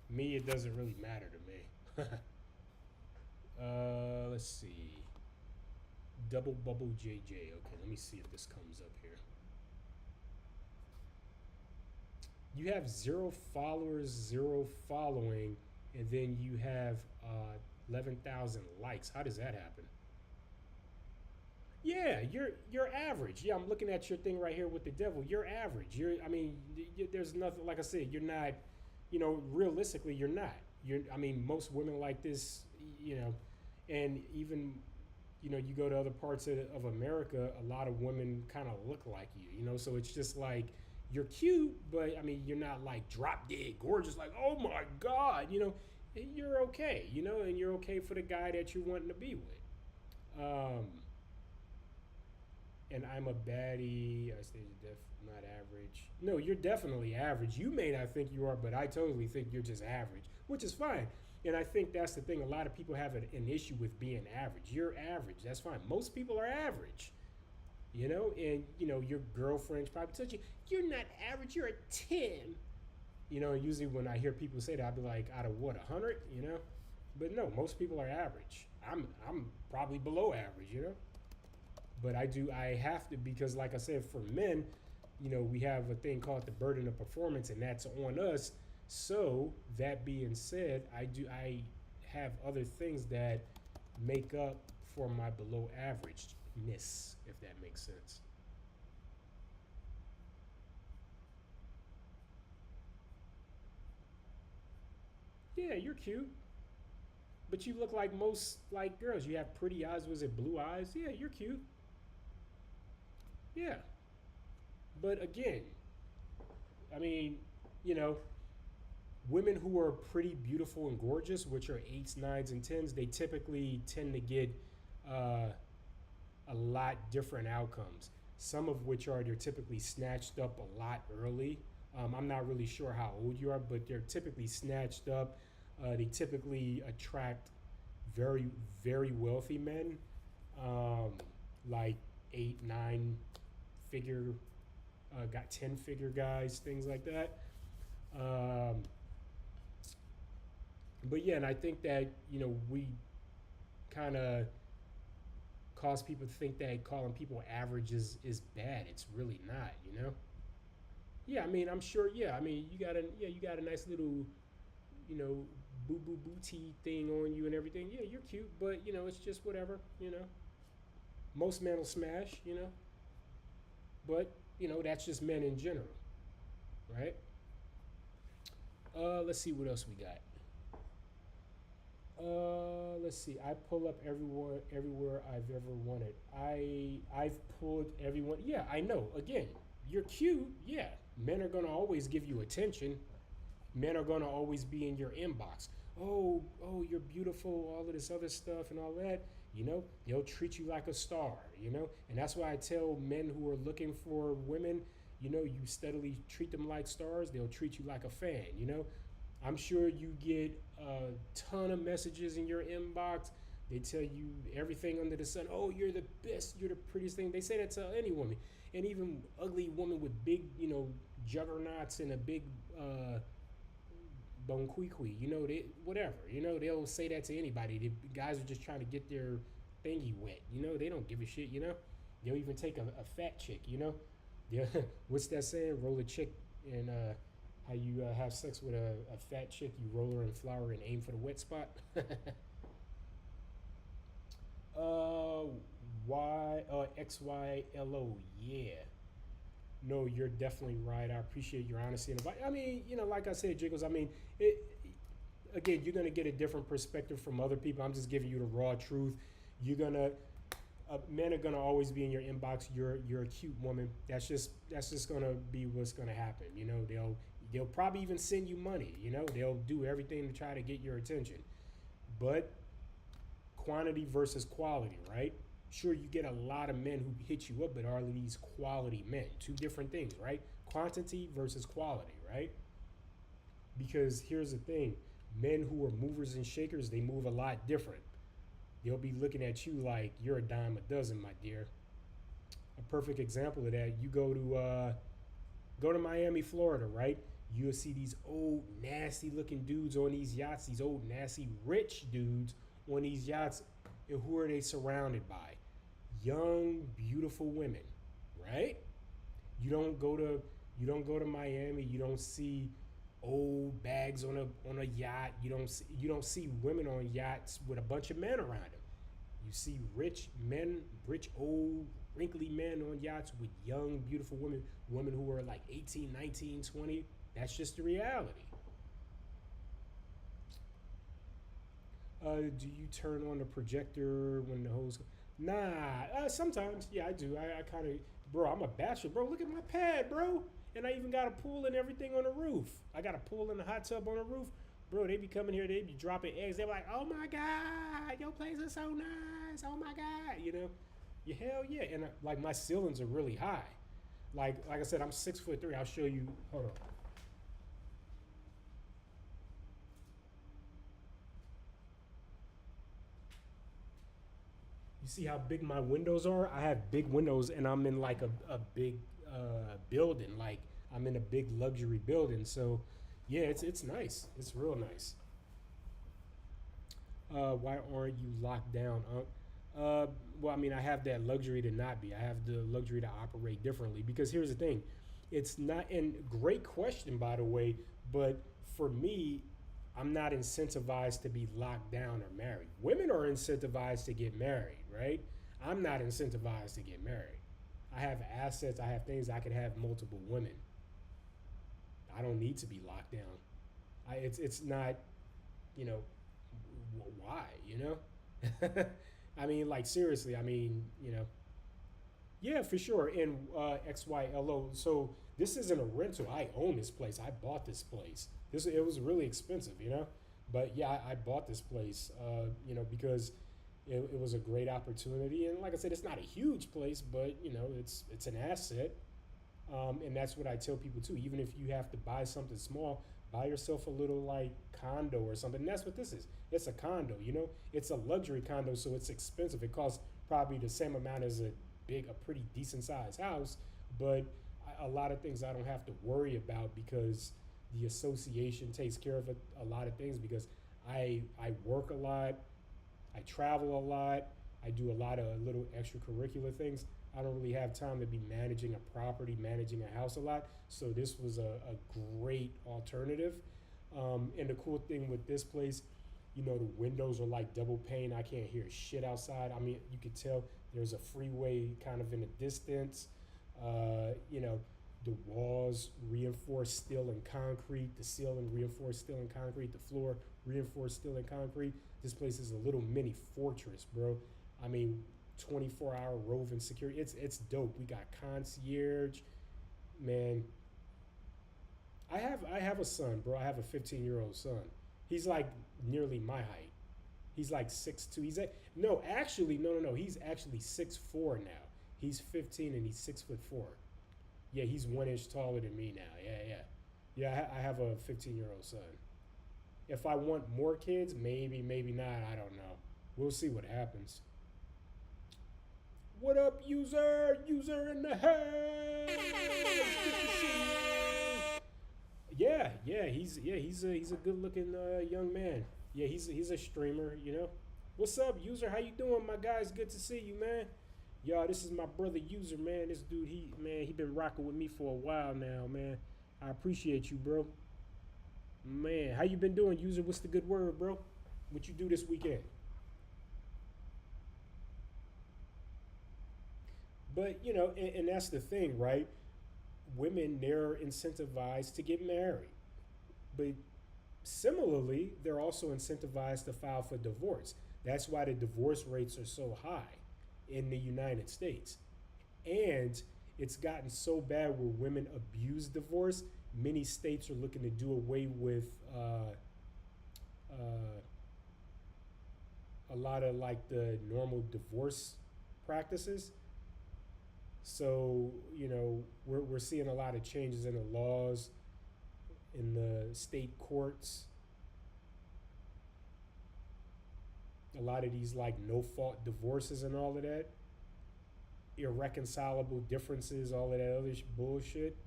me, it doesn't really matter to me. Let's see. Double bubble JJ. Okay, let me see if this comes up here. You have 0 followers, 0 following, and then you have 11,000 likes. How does that happen? Yeah, you're average. Yeah, I'm looking at your thing right here with the devil. You're average. I mean, there's nothing. Like I said, you're not. Realistically, you're not. I mean, most women like this. And even, you go to other parts of America, a lot of women kind of look like you. So it's just like you're cute, but I mean, you're not like drop dead gorgeous. Like, oh my God, you're okay. And you're okay for the guy that you're wanting to be with. And I'm a baddie. I say not average. No, you're definitely average. You may not think you are, but I totally think you're just average, which is fine. And I think that's the thing. A lot of people have an issue with being average. You're average. That's fine. Most people are average. And your girlfriend's probably tells you, you're not average. You're a 10. Usually when I hear people say that, I'll be like, out of what, 100? But no, most people are average. I'm probably below average. But I have to, because like I said, for men, we have a thing called the burden of performance, and that's on us. So that being said, I have other things that make up for my below averageness, if that makes sense. Yeah, you're cute. But you look like most like girls. You have pretty eyes. Was it blue eyes? Yeah, you're cute. Yeah. But again, I mean, women who are pretty beautiful and gorgeous, which are 8s, 9s, and 10s, they typically tend to get a lot different outcomes. Some of which are they're typically snatched up a lot early. I'm not really sure how old you are, but they're typically snatched up. They typically attract very, very wealthy men, like 8, 9 figure, got 10-figure guys, things like that. But yeah, and I think that, we kind of cause people to think that calling people average is bad. It's really not, Yeah, I mean, I'm sure, yeah, I mean, you got a nice little, boo boo booty thing on you and everything. Yeah, you're cute, but, it's just whatever, Most men will smash, But, that's just men in general, right? Let's see what else we got. Let's see. I pull up everywhere I've ever wanted. I've pulled everyone. Yeah, I know. Again, you're cute. Yeah, men are gonna always give you attention. Men are gonna always be in your inbox. Oh, you're beautiful. All of this other stuff and all that. They'll treat you like a star. And that's why I tell men who are looking for women, you steadily treat them like stars. They'll treat you like a fan. I'm sure you get a ton of messages in your inbox. They tell you everything under the sun. Oh, you're the best. You're the prettiest thing. They say that to any woman. And even ugly woman with big, juggernauts and a big bonquiqui, whatever. They'll say that to anybody. The guys are just trying to get their thingy wet. They don't give a shit, They'll even take a fat chick, What's that saying? Roll a chick and how you have sex with a fat chick, you roll her in flour and aim for the wet spot. XYLO, yeah. No, you're definitely right. I appreciate your honesty and advice. I mean, like I said, Jiggles, I mean, again, you're gonna get a different perspective from other people. I'm just giving you the raw truth. Men are gonna always be in your inbox. You're a cute woman. That's just gonna be what's gonna happen. They'll probably even send you money. They'll do everything to try to get your attention. But quantity versus quality, right? Sure, you get a lot of men who hit you up, but are these quality men? Two different things, right? Quantity versus quality, right? Because here's the thing. Men who are movers and shakers, they move a lot different. They'll be looking at you like you're a dime a dozen, my dear. A perfect example of that, you go to Miami, Florida, right? You'll see these old, nasty looking dudes on these yachts, these old, nasty, rich dudes on these yachts. And who are they surrounded by? Young, beautiful women, right? You don't go to Miami, you don't see old bags on a yacht. You don't see women on yachts with a bunch of men around them. You see rich men, rich old wrinkly men on yachts with young beautiful women who are like 18, 19, 20. That's just the reality. Do you turn on the projector when the hose? Nah, sometimes. Yeah, I do. I kind of, bro, I'm a bachelor, bro. Look at my pad, bro. And I even got a pool and everything on the roof. I got a pool and a hot tub on the roof. Bro, they be coming here, they be dropping eggs. They be like, oh my God, your place is so nice. Oh my God, you know? Yeah, hell yeah. And like my ceilings are really high. Like I said, I'm 6'3". I'll show you. Hold on. You see how big my windows are? I have big windows and I'm in like a big building. Like I'm in a big luxury building. So yeah, it's nice. It's real nice. Why aren't you locked down? Well, I mean, I have that luxury to not be. I have the luxury to operate differently because here's the thing. It's not, and great question, by the way, but for me, I'm not incentivized to be locked down or married. Women are incentivized to get married, right? I'm not incentivized to get married. I have assets, I have things, I could have multiple women. I don't need to be locked down. It's not, you know, why, you know? I mean, like, seriously, I mean, you know, yeah, for sure. And XYLO, so this isn't a rental. I own this place. I bought this place. It was really expensive, you know? But yeah, I bought this place, you know, because it was a great opportunity. And like I said, it's not a huge place, but, you know, it's an asset. And that's what I tell people too. Even if you have to buy something small, buy yourself a little like condo or something. And that's what this is. It's a condo, you know? It's a luxury condo, so it's expensive. It costs probably the same amount as a pretty decent sized house, but a lot of things I don't have to worry about because the association takes care of a lot of things because I work a lot, I travel a lot, I do a lot of little extracurricular things. I don't really have time to be managing a property, managing a house a lot. So this was a great alternative. And the cool thing with this place, you know, the windows are like double pane. I can't hear shit outside. I mean, you could tell there's a freeway kind of in the distance. You know, the walls reinforced steel and concrete, the ceiling reinforced steel and concrete, the floor reinforced steel and concrete. This place is a little mini fortress, bro. I mean, 24-hour roving security. It's dope. We got concierge, man. I have a son, bro. I have a 15-year-old son. He's like nearly my height. He's like 6'2". No. He's actually 6'4" now. He's 15 and he's 6'4". Yeah, he's 1 inch taller than me now. Yeah. I have a 15-year-old son. If I want more kids, maybe not. I don't know. We'll see what happens. What up, user? User in the house. Yeah. He's a good-looking young man. Yeah, he's a streamer. You know. What's up, user? How you doing, my guy? It's good to see you, man. Y'all, this is my brother, user, man. This dude, he been rocking with me for a while now, man. I appreciate you, bro. Man, how you been doing, user? What's the good word, bro? What you do this weekend? But, you know, and that's the thing, right? Women, they're incentivized to get married. But similarly, they're also incentivized to file for divorce. That's why the divorce rates are so high in the United States. And it's gotten so bad where women abuse divorce. Many states are looking to do away with a lot of like the normal divorce practices. So, you know, we're seeing a lot of changes in the laws, in the state courts. A lot of these like no-fault divorces and all of that. Irreconcilable differences, all of that other bullshit.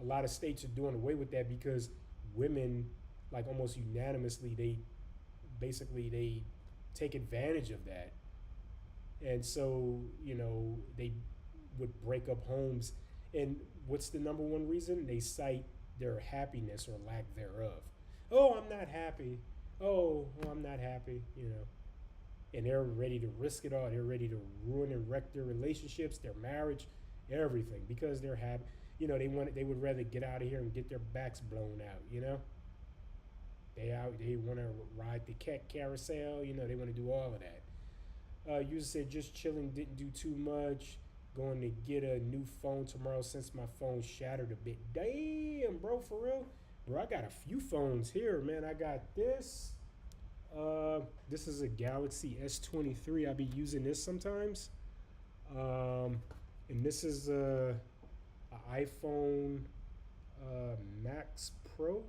A lot of states are doing away with that because women, like almost unanimously, they take advantage of that. And so, you know, they would break up homes. And what's the number one reason? They cite their happiness or lack thereof. Oh, I'm not happy. Oh, I'm not happy. And they're ready to risk it all. They're ready to ruin and wreck their relationships, their marriage, everything because they're happy. They would rather get out of here and get their backs blown out. They want to ride the cat carousel. They want to do all of that. User said just chilling, didn't do too much. Going to get a new phone tomorrow since my phone shattered a bit. Damn, bro, for real? Bro, I got a few phones here, man. I got this. This is a Galaxy S23. I'll be using this sometimes. And this is a iPhone Max Pro,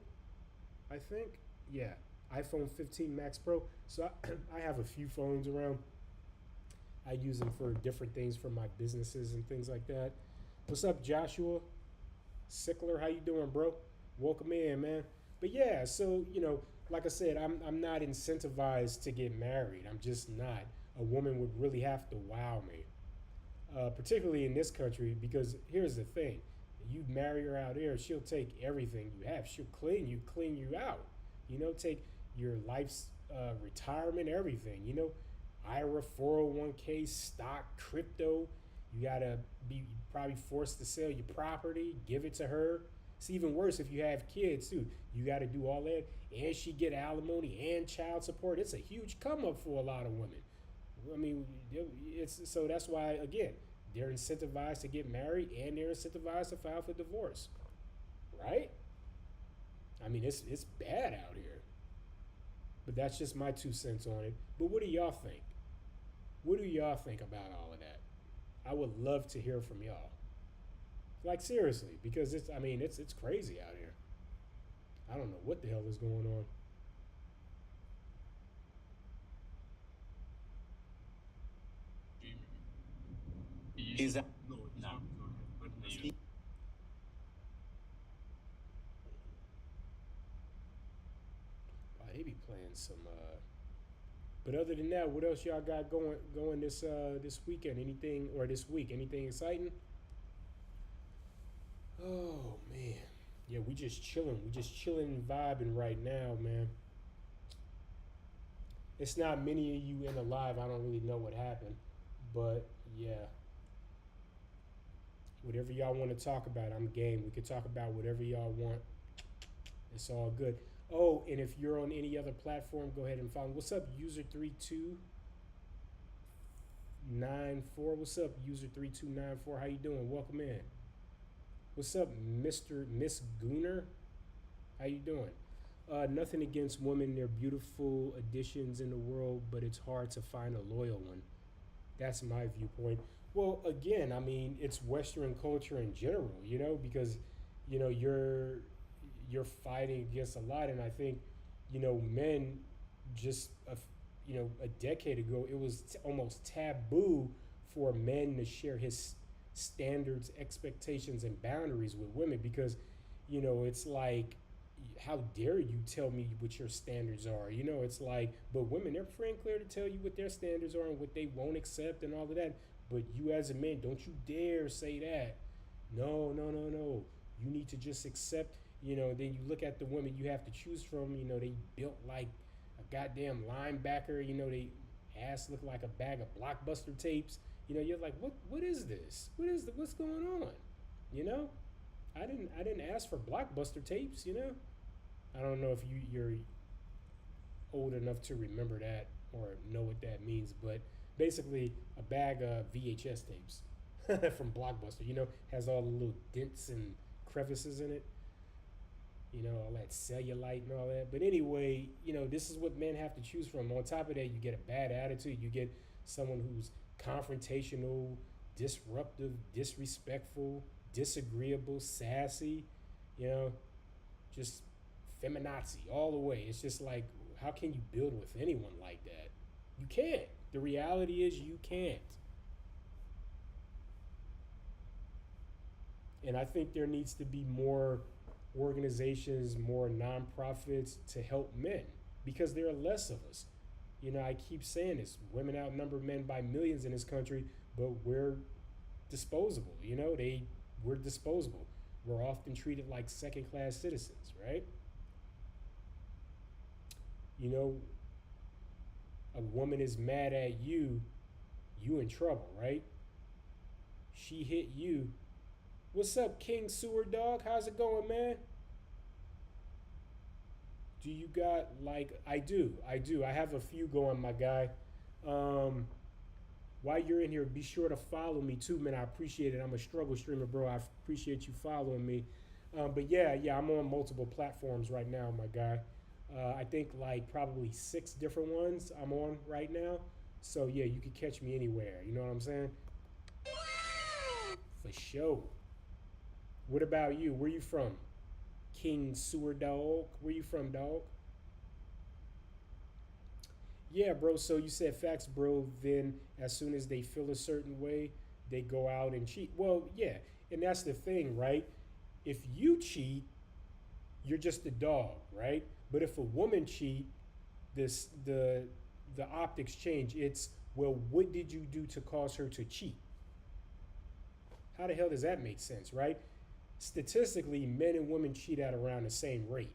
I think. Yeah, iPhone 15 Max Pro. So I have a few phones around. I use them for different things for my businesses and things like that. What's up, Joshua Sickler? How you doing, bro? Welcome in, man. But yeah, so like I said, I'm not incentivized to get married. I'm just not. A woman would really have to wow me, particularly in this country, because here's the thing: you marry her out here, she'll take everything you have. She'll clean you out. Take your life's retirement, everything. IRA, 401k, stock, crypto. You gotta be probably forced to sell your property, give it to her. It's even worse if you have kids too. You gotta do all that, and she get alimony and child support. It's a huge come up for a lot of women. I mean, so that's why again they're incentivized to get married and they're incentivized to file for divorce, right? I mean, it's bad out here. But that's just my 2 cents on it. But what do y'all think? What do y'all think about all of that? I would love to hear from y'all. Like seriously, because it's crazy out here. I don't know what the hell is going on. Is that No. Wow, they be playing some. But other than that, what else y'all got going this weekend? Anything or this week? Anything exciting? Oh man, yeah, we just chilling. And vibing right now, man. It's not many of you in the live. I don't really know what happened, but yeah. Whatever y'all want to talk about, I'm game. We could talk about whatever y'all want. It's all good. Oh, and if you're on any other platform, go ahead and follow. What's up, user3294? What's up, user3294? How you doing? Welcome in. What's up, Miss Gooner? How you doing? Nothing against women. They're beautiful additions in the world, but it's hard to find a loyal one. That's my viewpoint. Well, again, I mean, it's Western culture in general, because, you're fighting against a lot. And I think, men just, a decade ago, it was almost taboo for men to share his standards, expectations, and boundaries with women because, it's like, how dare you tell me what your standards are? It's like, but women, they're free and clear to tell you what their standards are and what they won't accept and all of that. But you as a man, don't you dare say that. No. You need to just accept, then you look at the women you have to choose from, they built like a goddamn linebacker, they ass look like a bag of Blockbuster tapes. You're like, what is this? What's going on? I didn't ask for Blockbuster tapes, I don't know if you're old enough to remember that or know what that means, but basically a bag of VHS tapes from Blockbuster, has all the little dents and crevices in it, all that cellulite and all that. But anyway, this is what men have to choose from. On top of that, you get a bad attitude. You get someone who's confrontational, disruptive, disrespectful, disagreeable, sassy, just feminazi all the way. It's just like, how can you build with anyone like that? You can't. The reality is you can't. And I think there needs to be more organizations, more nonprofits to help men because there are less of us. I keep saying this, women outnumber men by millions in this country, but we're disposable, we're disposable. We're often treated like second-class citizens, right? You know, a woman is mad at you, you in trouble, right? She hit you. What's up, King Sewer Dog? How's it going, man? Do you got like I do. I have a few going, my guy. While you're in here, be sure to follow me too, man. I appreciate it. I'm a struggle streamer, bro. I appreciate you following me. But yeah, I'm on multiple platforms right now, my guy. I think like probably 6 different ones I'm on right now. So yeah, you can catch me anywhere. You know what I'm saying? For sure. What about you? Where you from? King Sewer Dog. Where you from, dog? Yeah, bro. So you said facts, bro. Then as soon as they feel a certain way, they go out and cheat. Well, yeah. And that's the thing, right? If you cheat, you're just a dog, right? But if a woman cheat, the optics change. It's, well, what did you do to cause her to cheat? How the hell does that make sense, right? Statistically, men and women cheat at around the same rate.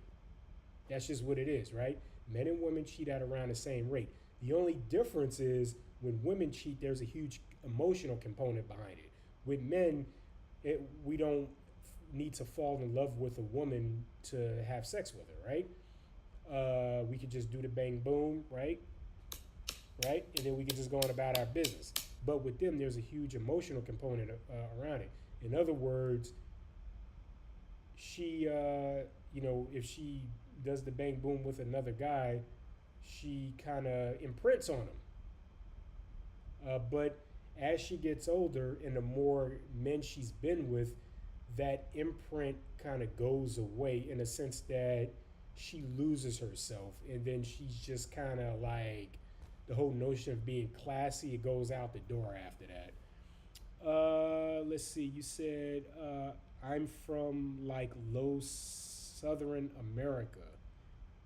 That's just what it is, right? Men and women cheat at around the same rate. The only difference is when women cheat, there's a huge emotional component behind it. With men, we don't need to fall in love with a woman to have sex with her, right? We could just do the bang boom, right? Right? And then we could just go on about our business. But with them, there's a huge emotional component around it. In other words, she, if she does the bang boom with another guy, she kind of imprints on him. But as she gets older and the more men she's been with, that imprint kind of goes away in a sense that she loses herself. And then she's just kind of like, the whole notion of being classy, it goes out the door after that. Let's see, you said, I'm from like low Southern America.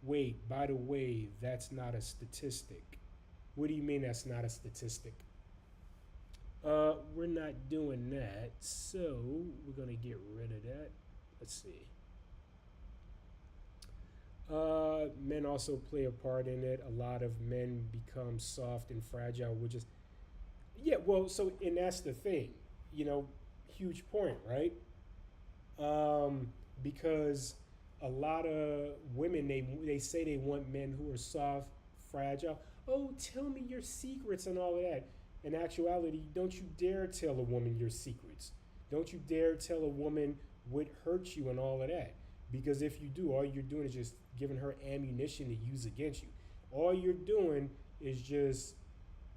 Wait, by the way, that's not a statistic. What do you mean that's not a statistic? We're not doing that, so we're gonna get rid of that. Let's see. Men also play a part in it. A lot of men become soft and fragile, which is, yeah, well, so, and that's the thing, huge point, right? Because a lot of women, they say they want men who are soft, fragile. Oh, tell me your secrets and all of that. In actuality, don't you dare tell a woman your secrets. Don't you dare tell a woman what hurts you and all of that. Because if you do, all you're doing is just giving her ammunition to use against you. All you're doing is just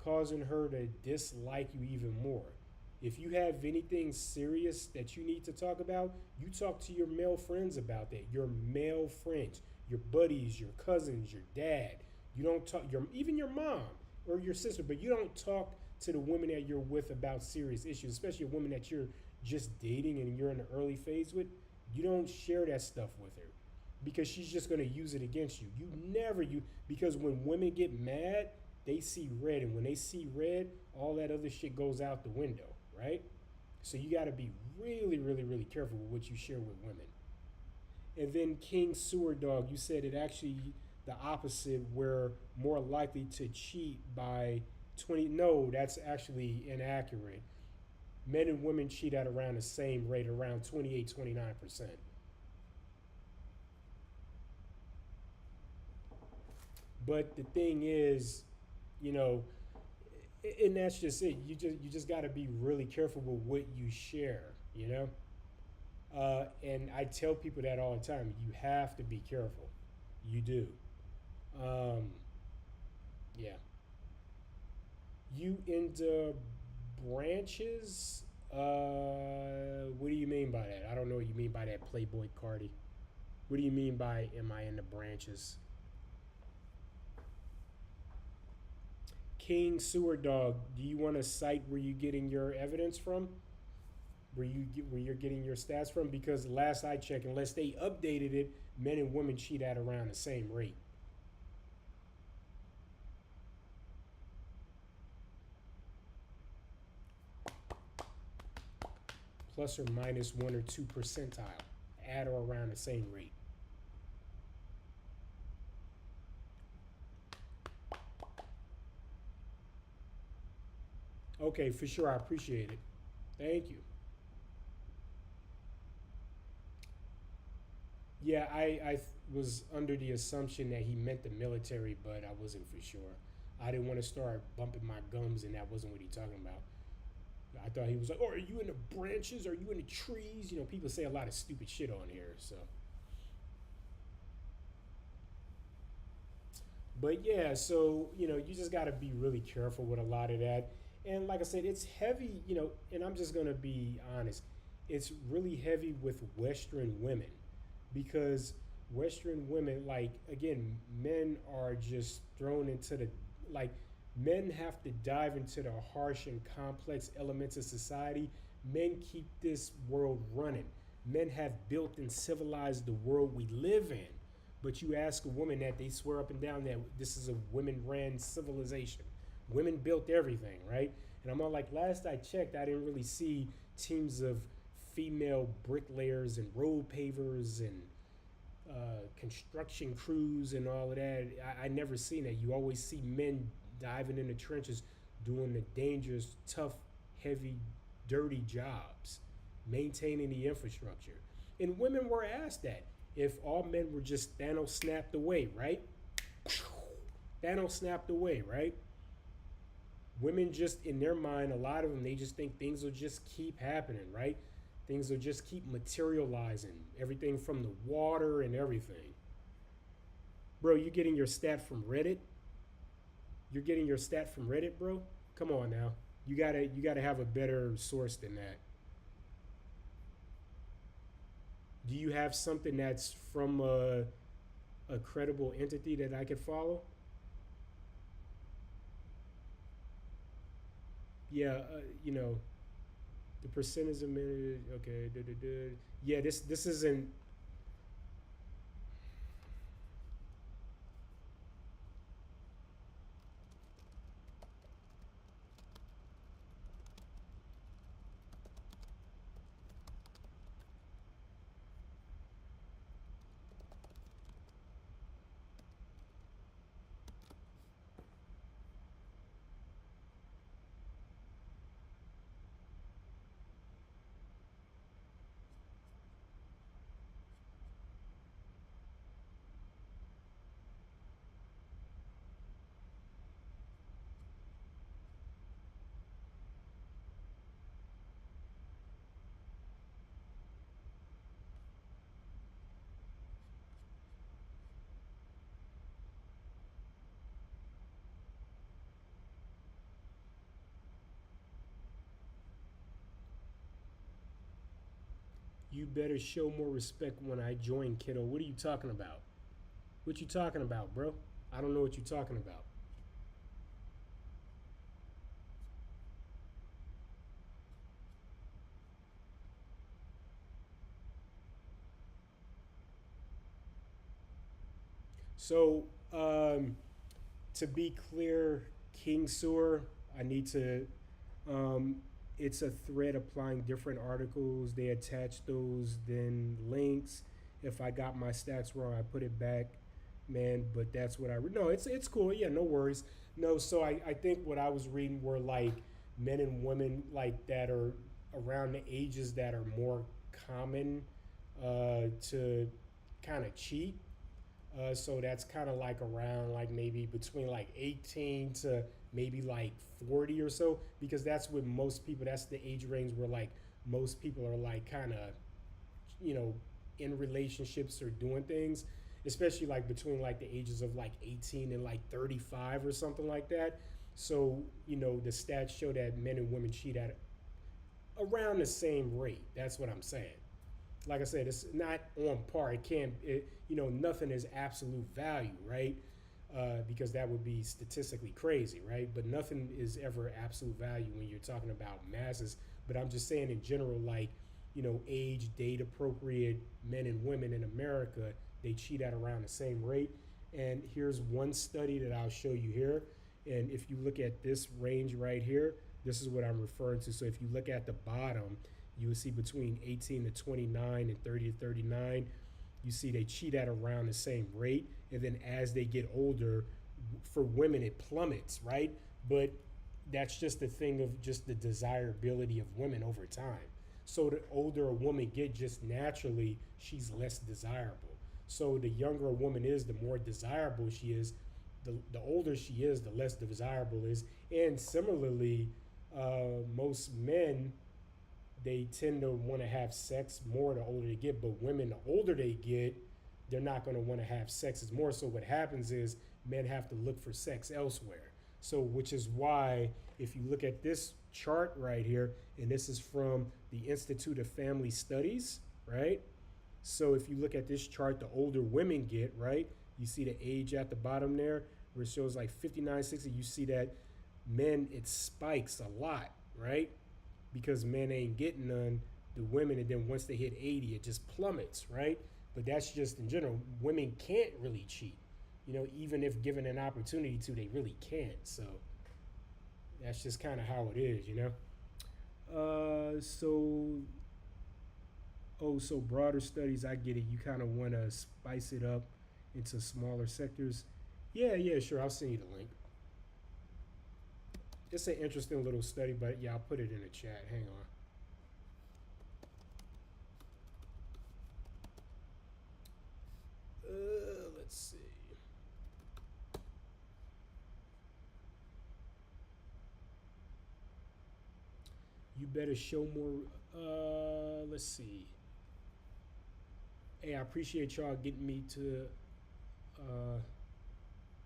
causing her to dislike you even more. If you have anything serious that you need to talk about, you talk to your male friends about that. Your male friends, your buddies, your cousins, your dad. You don't talk, even your mom or your sister, but you don't talk to the women that you're with about serious issues, especially a woman that you're just dating and you're in the early phase with. You don't share that stuff with her because she's just going to use it against you. Because when women get mad, they see red. And when they see red, all that other shit goes out the window, right? So you got to be really, really, really careful with what you share with women. And then King Sewer Dog, you said it actually the opposite. We're more likely to cheat by 20. No, that's actually inaccurate. Men and women cheat at around the same rate, around 28, 29%. But the thing is, and that's just it. You just got to be really careful with what you share, And I tell people that all the time. You have to be careful. You do. Yeah. You into branches? What do you mean by that? I don't know what you mean by that, Playboy Cardi. What do you mean by am I into branches? King Sewer Dog, do you want to cite where you're getting your evidence from? Where you're getting your stats from? Because last I checked, unless they updated it, men and women cheat at around the same rate. plus or minus 1 or 2 percentile, at or around the same rate. Okay, for sure, I appreciate it. Thank you. Yeah, I was under the assumption that he meant the military, but I wasn't for sure. I didn't want to start bumping my gums, and that wasn't what he talking about. I thought he was like, "Oh, are you in the branches? Are you in the trees?" You know, people say a lot of stupid shit on here, so. But yeah, so, you know, you just got to be really careful with a lot of that. And like I said, it's heavy, you know, and I'm just going to be honest. It's really heavy with Western women because Western women, like, again, men are just thrown into the, like, men have to dive into the harsh and complex elements of society. Men keep this world running. Men have built and civilized the world we live in. But you ask a woman that, they swear up and down that this is a women-ran civilization. Women built everything, right? And I'm all like, last I checked, I didn't really see teams of female bricklayers and road pavers and construction crews and all of that. I never seen that. You always see men diving in the trenches, doing the dangerous, tough, heavy, dirty jobs, maintaining the infrastructure. And women were asked that. If all men were just Thanos snapped away, right? Thanos snapped away, right? Women just, in their mind, a lot of them, they just think things will just keep happening, right? Things will just keep materializing. Everything from the water and everything. Bro, you getting your stat from Reddit? You're getting your stat from Reddit, bro? Come on now. You gotta have a better source than that. Do you have something that's from a credible entity that I could follow? Yeah, you know, the percentage of men. Okay, yeah, this isn't. You better show more respect when I join, kiddo. What are you talking about? What you talking about, bro? I don't know what you're talking about. So, to be clear, King Sewer, I need to. It's a thread applying different articles. They attach those, then links. If I got my stats wrong, I put it back, man. But that's what I read. No, it's cool. Yeah, no worries. No, so I think what I was reading were like men and women like that are around the ages that are more common to kind of cheat. So that's kind of like around like maybe between like 18 to maybe like 40 or so, because that's what most people, that's the age range where like most people are like kind of, you know, in relationships or doing things, especially like between like the ages of like 18 and like 35 or something like that. So, you know, the stats show that men and women cheat at around the same rate. That's what I'm saying. Like I said, it's not on par. It can't, you know, nothing is absolute value, right? Because that would be statistically crazy, right? But nothing is ever absolute value when you're talking about masses. But I'm just saying in general, like, you know, age, date appropriate men and women in America, they cheat at around the same rate. And here's one study that I'll show you here. And if you look at this range right here, this is what I'm referring to. So if you look at the bottom, You would see between 18 to 29 and 30 to 39, you see they cheat at around the same rate. And then as they get older, for women, it plummets, right? But that's just the thing of just the desirability of women over time. So the older a woman gets, just naturally, she's less desirable. So the younger a woman is, the more desirable she is. The older she is, the less desirable is. And similarly, most men, they tend to want to have sex more the older they get. But women, the older they get, they're not going to want to have sex as more. So what happens is men have to look for sex elsewhere. So which is why if you look at this chart right here, and this is from the Institute of Family Studies, right? So if you look at this chart, the older women get, right? You see the age at the bottom there where it shows like 59, 60. You see that men, it spikes a lot, right? Because men ain't getting none, the women, and then once they hit 80, it just plummets, right? But that's just in general. Women can't really cheat. You know, even if given an opportunity to, they really can't. So that's just kind of how it is, you know? So broader studies, I get it. You kind of want to spice it up into smaller sectors. Yeah, sure. I'll send you the link. It's an interesting little study, but yeah, I'll put it in the chat. Hang on. Let's see. You better show more. Let's see. Hey, I appreciate y'all getting me to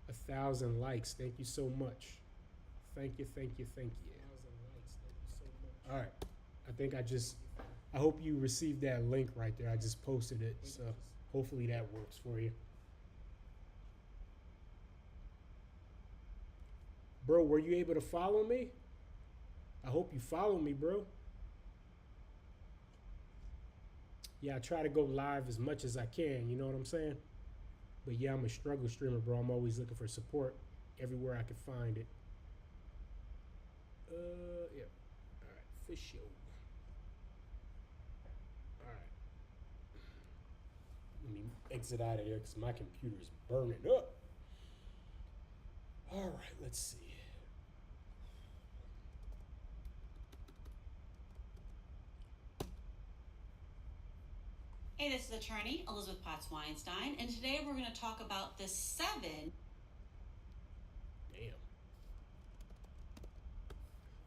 1,000 likes. Thank you so much. Thank you. 1,000 likes. Thank you so much. All right. I hope you received that link right there. I just posted it. So hopefully that works for you. Bro, were you able to follow me? I hope you follow me, bro. Yeah, I try to go live as much as I can, you know what I'm saying? But yeah, I'm a struggle streamer, bro. I'm always looking for support everywhere I can find it. Yeah. All right, for sure. All right. Let me exit out of there because my computer's burning up. All right, let's see. Hey, this is attorney Elizabeth Potts-Weinstein, and today we're going to talk about the 7. Damn.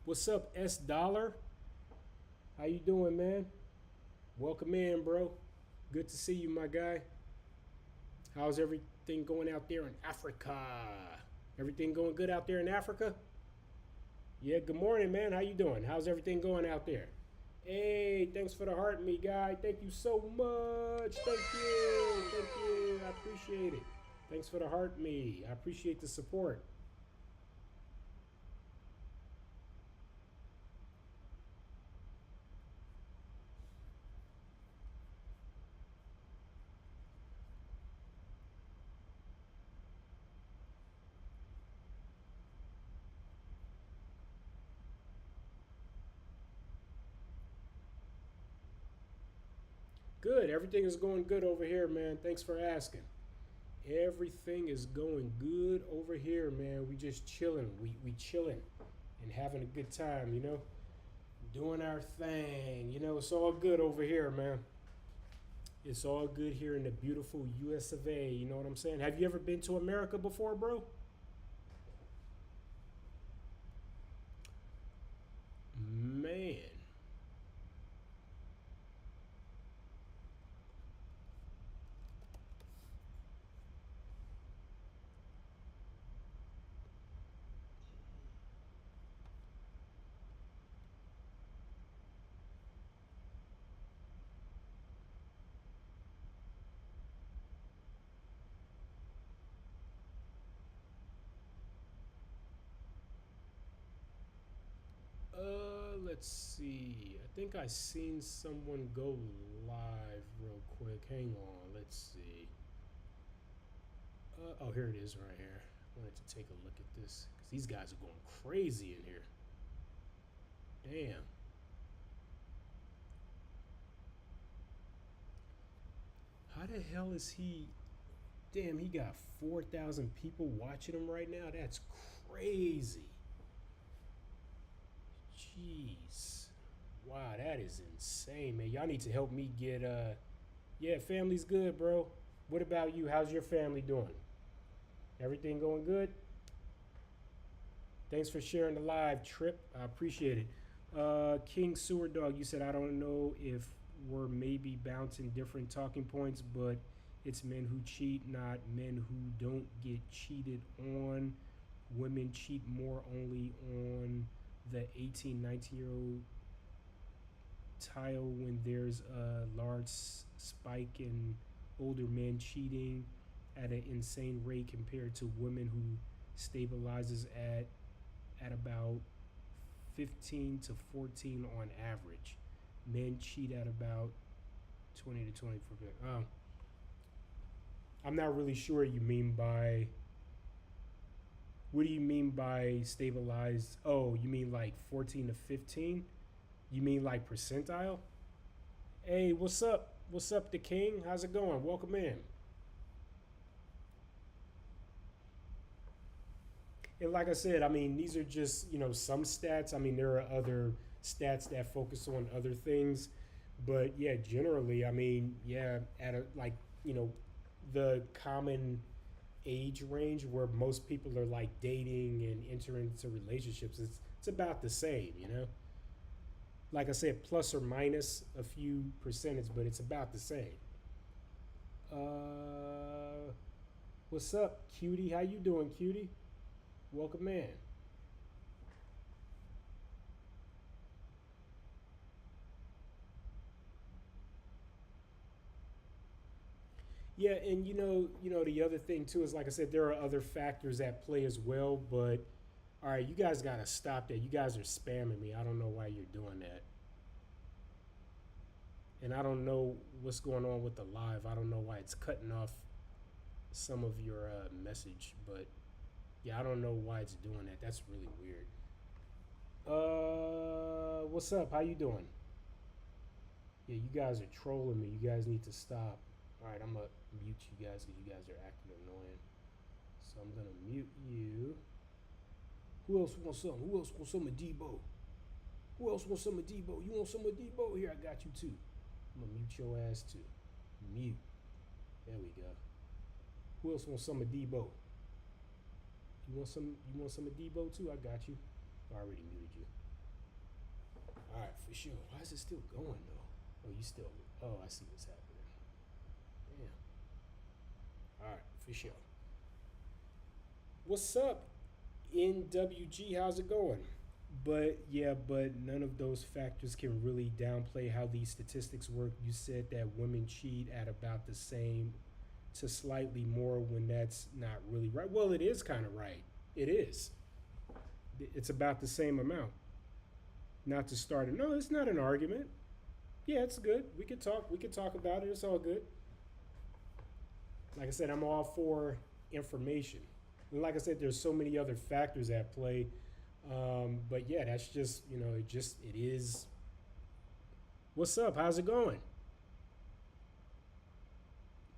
What's up, S Dollar? How you doing, man? Welcome in, bro. Good to see you, my guy. How's everything going out there in Africa? Everything going good out there in Africa? Yeah, good morning, man. How you doing? How's everything going out there? Hey, thanks for the heart, me guy. Thank you so much. Thank you. I appreciate it. Thanks for the heart, me. I appreciate the support. Good. Everything is going good over here, man. Thanks for asking. Everything is going good over here, man. We just chilling. We chilling and having a good time, you know? Doing our thing. You know, it's all good over here, man. It's all good here in the beautiful US of A. You know what I'm saying? Have you ever been to America before, bro? Man. Let's see. I think I seen someone go live real quick. Hang on. Let's see. Oh, here it is right here. I wanted to take a look at this because these guys are going crazy in here. Damn. Why the hell is he? Damn, he got 4,000 people watching him right now. That's crazy. Jeez. Wow, that is insane, man. Y'all need to help me get yeah, family's good, bro. What about you? How's your family doing? Everything going good? Thanks for sharing the live trip. I appreciate it. King Sewer Dog, you said, I don't know if we're maybe bouncing different talking points, but it's men who cheat, not men who don't get cheated on. Women cheat more only on the 18, 19-year-old tile when there's a large spike in older men cheating at an insane rate compared to women who stabilizes at about 15 to 14 on average. Men cheat at about 20 to 24%. Oh. I'm not really sure what you mean by, what do you mean by stabilized? Oh, you mean like 14 to 15? You mean like percentile? Hey, what's up? What's up, the king? How's it going? Welcome in. And like I said, I mean, these are just, you know, some stats. I mean, there are other stats that focus on other things. But yeah, generally, I mean, yeah, at a, like, you know, the common age range where most people are like dating and entering into relationships, it's about the same, you know? Like I said, plus or minus a few percentage, but it's about the same. What's up, cutie? How you doing, cutie? Welcome in. Yeah, and you know the other thing too is, like I said, there are other factors at play as well, but all right, you guys got to stop that. You guys are spamming me. I don't know why you're doing that. And I don't know what's going on with the live. I don't know why it's cutting off some of your message, but yeah, I don't know why it's doing that. That's really weird. What's up? How you doing? Yeah, you guys are trolling me. You guys need to stop. All right, I'm gonna mute you guys because you guys are acting annoying. So I'm gonna mute you. Who else wants some? Who else wants some of Debo? Who else wants some of Debo? You want some of Debo? Here, I got you too. I'm gonna mute your ass too. Mute. There we go. Who else wants some of Debo? You want some of Debo too? I got you. I already muted you. All right, for sure. Why is it still going though? Oh, you still. Oh, I see what's happening. Damn. All right, for sure. What's up, NWG? How's it going? But yeah, but none of those factors can really downplay how these statistics work. You said that women cheat at about the same to slightly more when that's not really right. Well, it is kind of right. It is. It's about the same amount. Not to start it. No, it's not an argument. Yeah, it's good. We could talk about it. It's all good. Like I said, I'm all for information. And like I said, there's so many other factors at play. But yeah, that's just, you know, it is. What's up? How's it going?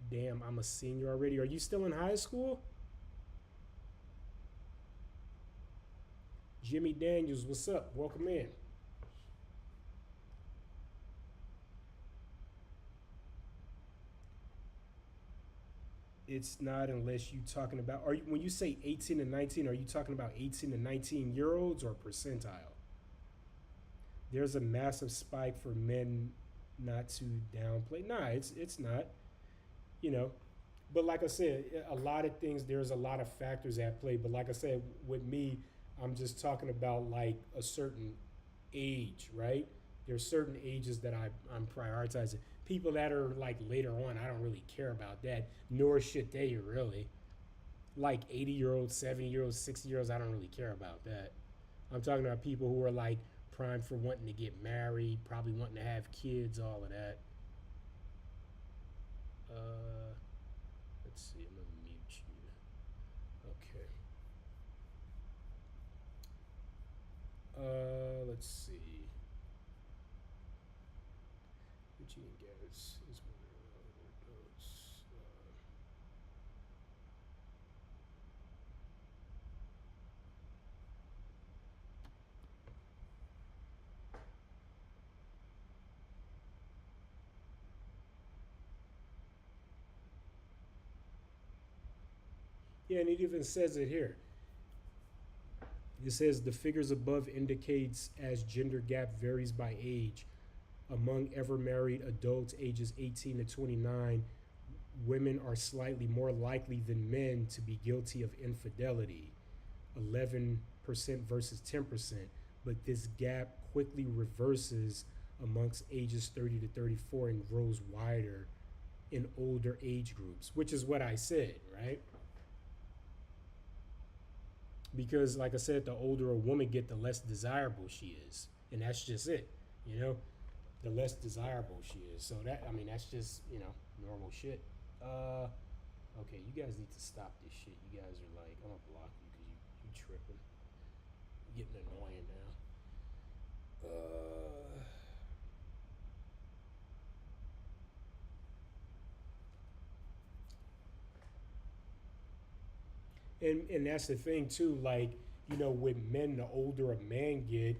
Damn, I'm a senior already. Are you still in high school? Jimmy Daniels, what's up? Welcome in. It's not unless you talking about, when you say 18 and 19, are you talking about 18 to 19-year-olds or percentile? There's a massive spike for men not to downplay. Nah, it's not, you know. But like I said, a lot of things, there's a lot of factors at play. But like I said, with me, I'm just talking about like a certain age, right? There's certain ages that I'm prioritizing. People that are like later on, I don't really care about that, nor should they really. Like 80-year-olds, 70-year-olds, 60-year-olds, I don't really care about that. I'm talking about people who are like primed for wanting to get married, probably wanting to have kids, all of that. Let's see, I'm gonna mute you. Okay. Let's see. Gucci and Garrett's is one of those. Yeah, and it even says it here. It says the figures above indicates as gender gap varies by age. Among ever married adults ages 18 to 29, women are slightly more likely than men to be guilty of infidelity, 11% versus 10%. But this gap quickly reverses amongst ages 30 to 34 and grows wider in older age groups, which is what I said, right? Because, like I said, the older a woman get, the less desirable she is, and that's just it, you know. The less desirable she is. So that, I mean, that's just, you know, normal shit. Okay, you guys need to stop this shit. You guys are like, I'm gonna block you because you tripping. You're getting annoying now. And that's the thing too, like, you know, with men, the older a man get,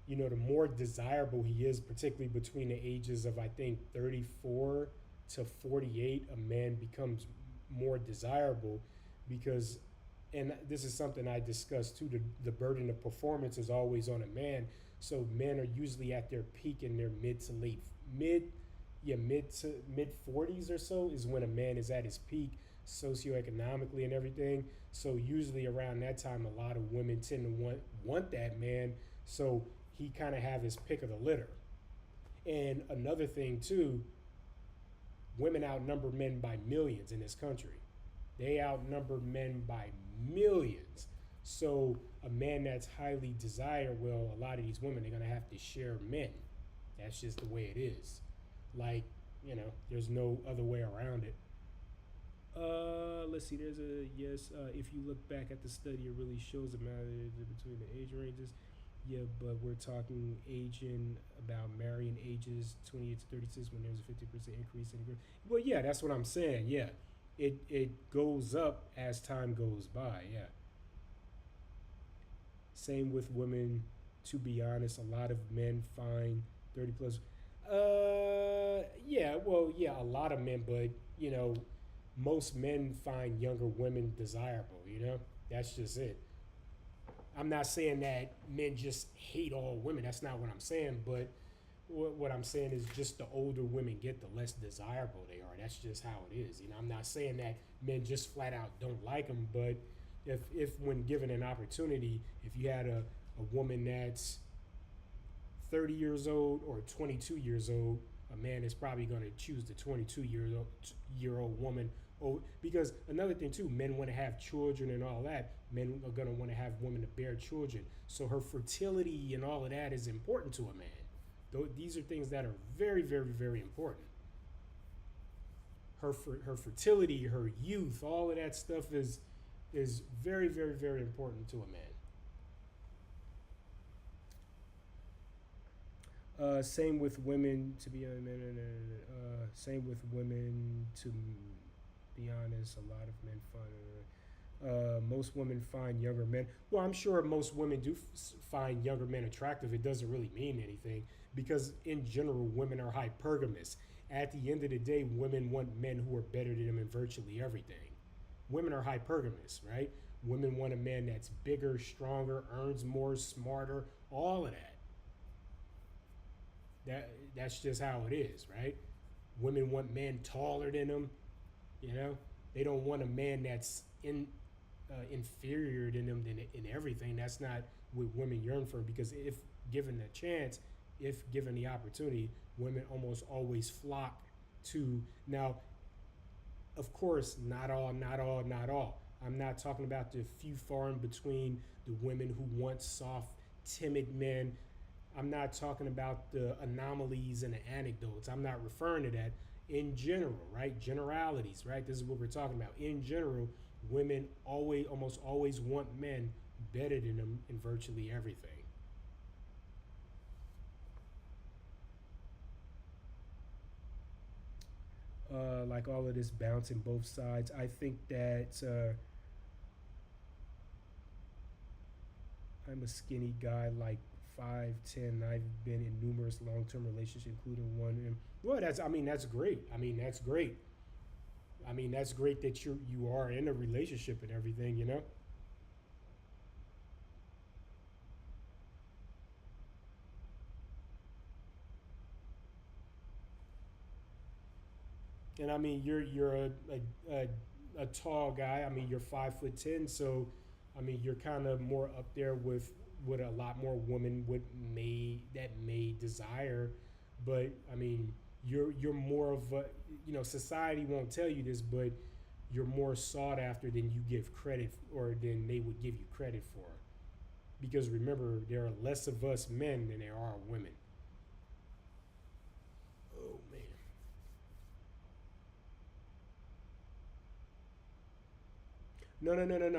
you know, the more desirable he is, particularly between the ages of, I think, 34 to 48, a man becomes more desirable because, and this is something I discussed too, the burden of performance is always on a man. So men are usually at their peak in their mid to mid 40s or so is when a man is at his peak socioeconomically and everything. So usually around that time, a lot of women tend to want that man. So he kind of have his pick of the litter. And another thing too, women outnumber men by millions in this country. They outnumber men by millions. So a man that's highly desired, well, a lot of these women, they're gonna have to share men. That's just the way it is. Like, you know, there's no other way around it. Let's see, there's a, yes, if you look back at the study, it really shows the matter between the age ranges. Yeah, but we're talking aging about marrying ages 28 to 36 when there's a 50% increase in growth. Well, yeah, that's what I'm saying. Yeah, it goes up as time goes by. Yeah. Same with women. To be honest, a lot of men find 30 plus. Yeah, well, yeah, a lot of men, but you know, most men find younger women desirable. You know, that's just it. I'm not saying that men just hate all women. That's not what I'm saying. But what I'm saying is just the older women get, the less desirable they are. That's just how it is. You know, I'm not saying that men just flat out don't like them. But if when given an opportunity, if you had a woman that's 30 years old or 22 years old, a man is probably going to choose the 22-year-old woman. Oh, because another thing too, men want to have children and all that. Men are going to want to have women to bear children. So her fertility and all of that is important to a man. These are things that are very, very, very important. Her fertility, her youth, all of that stuff is very, very, very important to a man. Same with women, to be same with women, to be honest, a lot of men find most women find younger men. Well, I'm sure most women do find younger men attractive. It doesn't really mean anything because in general, women are hypergamous. At the end of the day, women want men who are better than them in virtually everything. Women are hypergamous, right? Women want a man that's bigger, stronger, earns more, smarter, all of that. That's just how it is, right? Women want men taller than them, you know? They don't want a man that's inferior than them in everything. That's not what women yearn for, because if given the chance, if given the opportunity, women almost always flock to. Now, of course, not all. I'm not talking about the few far in between, the women who want soft, timid men. I'm not talking about the anomalies and the anecdotes. I'm not referring to that. In general, right? Generalities, right? This is what we're talking about. In general, women almost always want men better than them in virtually everything. Like all of this bouncing both sides. I think that I'm a skinny guy, like 5'10". I've been in numerous long-term relationships, including one. Well, that's great. That's great. I mean, that's great that you are in a relationship and everything, you know? And I mean, you're a tall guy. I mean, you're 5'10", so I mean, you're kind of more up there with what a lot more women may desire. But I mean, you're more of a, you know, society won't tell you this, but you're more sought after than you give credit, or than they would give you credit for. Because remember, there are less of us men than there are women. Oh man. No.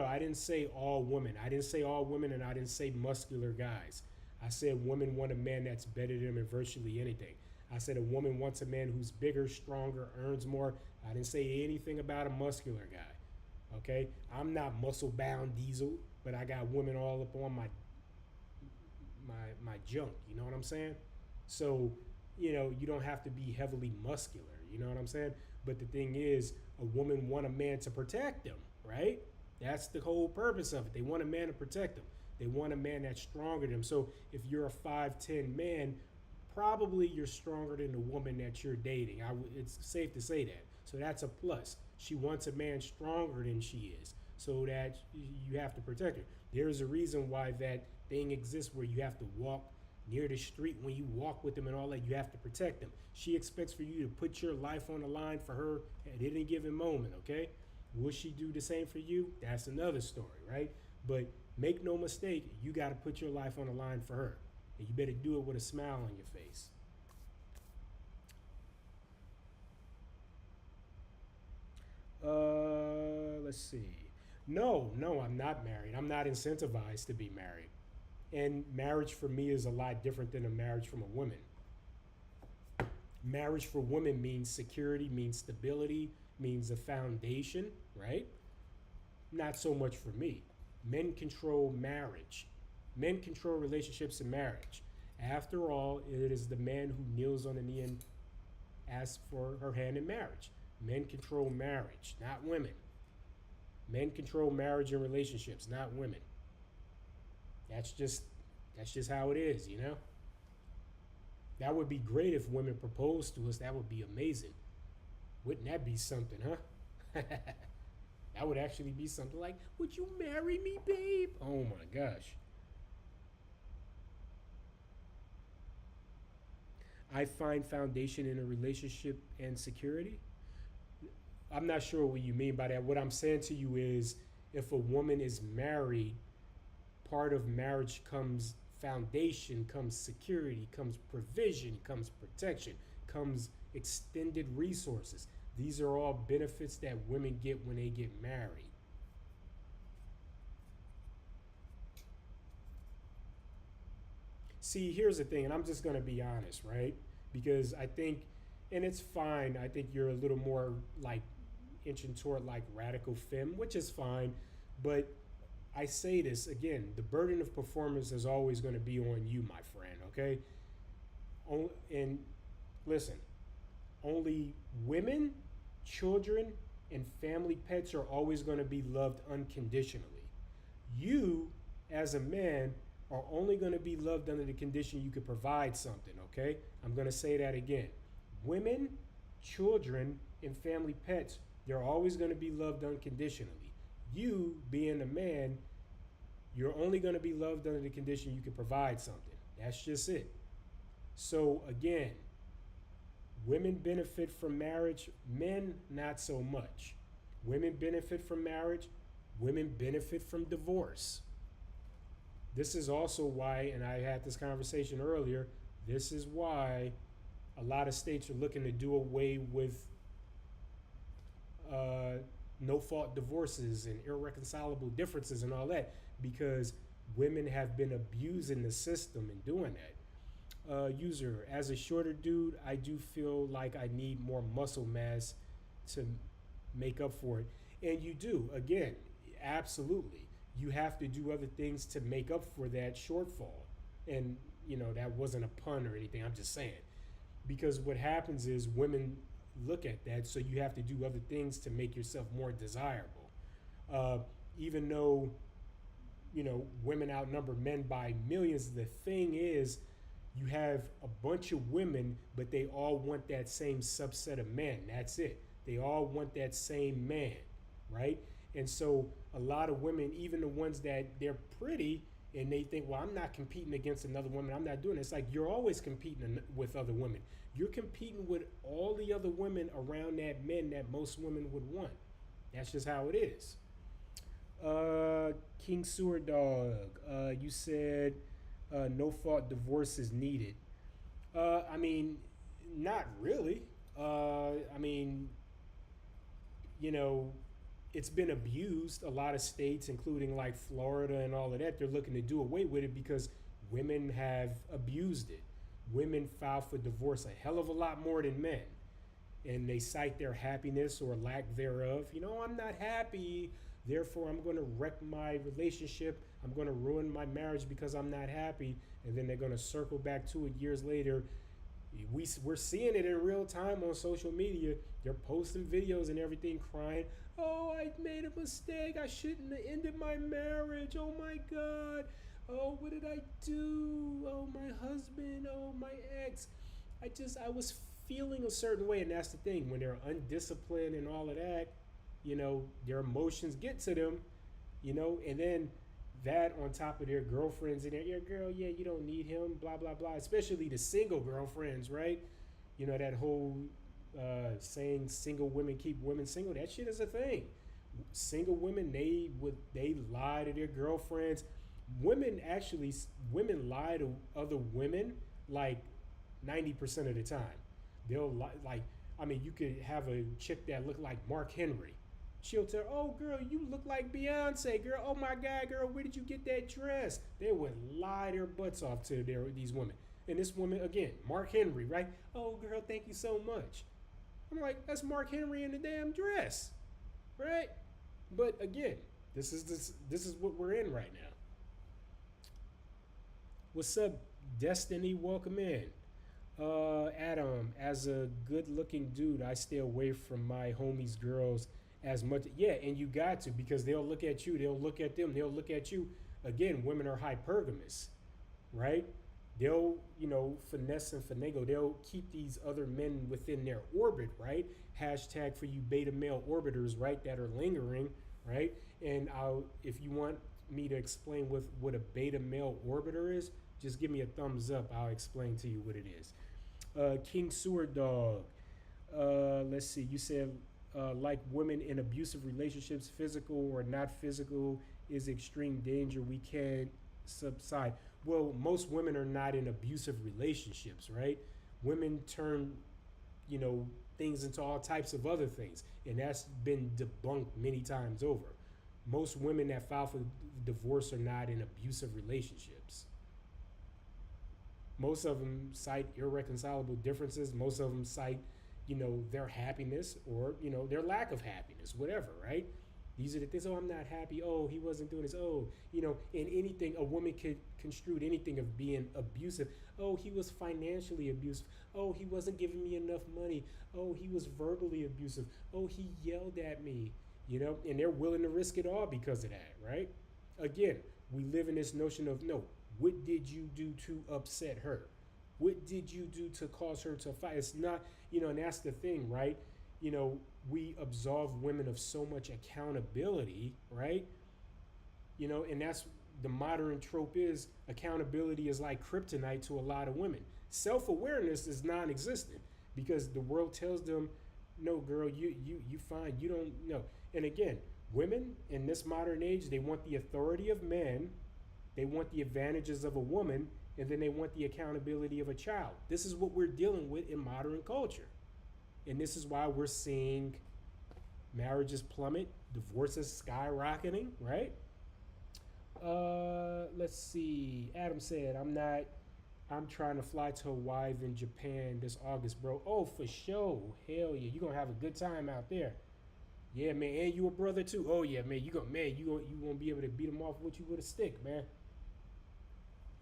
I didn't say all women. I didn't say all women, and I didn't say muscular guys. I said women want a man that's better than them in virtually anything. I said a woman wants a man who's bigger, stronger, earns more. I didn't say anything about a muscular guy. Okay? I'm not muscle bound diesel, but I got women all up on my junk. You know what I'm saying? So, you know, you don't have to be heavily muscular. You know what I'm saying? But the thing is, a woman want a man to protect them, right? That's the whole purpose of it. They want a man to protect them. They want a man that's stronger than them. So if you're a 5'10" man, probably you're stronger than the woman that you're dating. It's safe to say that. So that's a plus. She wants a man stronger than she is, so that you have to protect her. There's a reason why that thing exists, where you have to walk near the street. When you walk with them and all that, you have to protect them. She expects for you to put your life on the line for her at any given moment, okay? Will she do the same for you? That's another story, right? But make no mistake, you got to put your life on the line for her. And you better do it with a smile on your face. Let's see. No, I'm not married. I'm not incentivized to be married. And marriage for me is a lot different than a marriage from a woman. Marriage for women means security, means stability, means a foundation, right? Not so much for me. Men control marriage. Men control relationships and marriage. After all, it is the man who kneels on the knee and asks for her hand in marriage. Men control marriage, not women. Men control marriage and relationships, not women. That's just how it is, you know? That would be great if women proposed to us. That would be amazing. Wouldn't that be something, huh? That would actually be something like, would you marry me, babe? Oh my gosh. I find foundation in a relationship and security. I'm not sure what you mean by that. What I'm saying to you is, if a woman is married, part of marriage comes foundation, comes security, comes provision, comes protection, comes extended resources. These are all benefits that women get when they get married. See, here's the thing, and I'm just going to be honest, right? Because I think, and it's fine, I think you're a little more like inching toward like radical femme, which is fine, but I say this again, the burden of performance is always going to be on you, my friend, okay? And listen, only women, children, and family pets are always going to be loved unconditionally. You, as a man, are only going to be loved under the condition you could provide something, okay? I'm going to say that again. Women, children, and family pets, they're always going to be loved unconditionally. You, being a man, you're only going to be loved under the condition you can provide something. That's just it. So again, women benefit from marriage, men not so much. Women benefit from marriage, women benefit from divorce. This is also why, and I had this conversation earlier, this is why a lot of states are looking to do away with no-fault divorces and irreconcilable differences and all that, because women have been abusing the system in doing that. User, as a shorter dude, I do feel like I need more muscle mass to make up for it. And you do, again, absolutely. You have to do other things to make up for that shortfall. And, you know, that wasn't a pun or anything, I'm just saying. Because what happens is women look at that, so you have to do other things to make yourself more desirable. Even though, you know, women outnumber men by millions, the thing is, you have a bunch of women, but they all want that same subset of men. That's it. They all want that same man, right? And so a lot of women, even the ones that they're pretty, and they think, well, I'm not competing against another woman. I'm not doing it. It's like you're always competing with other women. You're competing with all the other women around that men that most women would want. That's just how it is. King Sewer Dog, you said no fault divorce is needed. I mean, not really. I mean, you know, it's been abused. A lot of states, including like Florida and all of that, they're looking to do away with it because women have abused it. Women file for divorce a hell of a lot more than men. And they cite their happiness or lack thereof. You know, I'm not happy, therefore I'm going to wreck my relationship. I'm going to ruin my marriage because I'm not happy. And then they're going to circle back to it years later. We're seeing it in real time on social media. They're posting videos and everything crying, oh, I made a mistake. I shouldn't have ended my marriage. Oh my God. Oh, what did I do? Oh, my husband. Oh, my ex. I was feeling a certain way. And that's the thing. When they're undisciplined and all of that, you know, their emotions get to them, you know, and then that on top of their girlfriends and their girl, yeah, you don't need him, blah, blah, blah. Especially the single girlfriends, right? You know, that whole saying single women keep women single. That shit is a thing. Single women, they lie to their girlfriends. Women lie to other women like 90% of the time. They'll like, I mean, you could have a chick that look like Mark Henry. She'll tell, oh, girl, you look like Beyonce, girl. Oh, my God, girl, where did you get that dress? They would lie their butts off to these women. And this woman, again, Mark Henry, right? Oh, girl, thank you so much. I'm like, that's Mark Henry in the damn dress, right? But again, this is what we're in right now. What's up, Destiny? Welcome in. Adam, as a good-looking dude, I stay away from my homies' girls as much. Yeah, and you got to, because they'll look at you, they'll look at them, they'll look at you. Again, women are hypergamous, right? They'll, you know, finesse and finagle. They'll keep these other men within their orbit, right? Hashtag for you beta male orbiters, right, that are lingering, right? And if you want me to explain what a beta male orbiter is, just give me a thumbs up. I'll explain to you what it is. King Sewer Dog. Let's see. You said like women in abusive relationships, physical or not physical, is extreme danger. We can't subside. Well, most women are not in abusive relationships, right? Women turn, you know, things into all types of other things, and that's been debunked many times over. Most women that file for divorce are not in abusive relationships. Most of them cite irreconcilable differences. Most of them cite, you know, their happiness or, you know, their lack of happiness, whatever, right? These are the things. Oh, I'm not happy. Oh, he wasn't doing this. Oh, you know, in anything, a woman could construe anything of being abusive. Oh, he was financially abusive. Oh, he wasn't giving me enough money. Oh, he was verbally abusive. Oh, he yelled at me, you know, and they're willing to risk it all because of that, right? Again, we live in this notion of, no, what did you do to upset her? What did you do to cause her to fight? It's not, you know, and that's the thing, right? You know, we absolve women of so much accountability, right? You know, and that's the modern trope is accountability is like kryptonite to a lot of women. Self-awareness is non-existent because the world tells them, no, girl, you fine, you don't know. And again, women in this modern age, they want the authority of men, they want the advantages of a woman, and then they want the accountability of a child. This is what we're dealing with in modern culture. And this is why we're seeing marriages plummet, divorces skyrocketing, right? Let's see. Adam said, I'm trying to fly to Hawaii in Japan this August, bro. Oh, for sure. Hell yeah. You're going to have a good time out there. Yeah, man. And you a brother too. Oh yeah, man. You gonna be able to beat them off with you with a stick, man.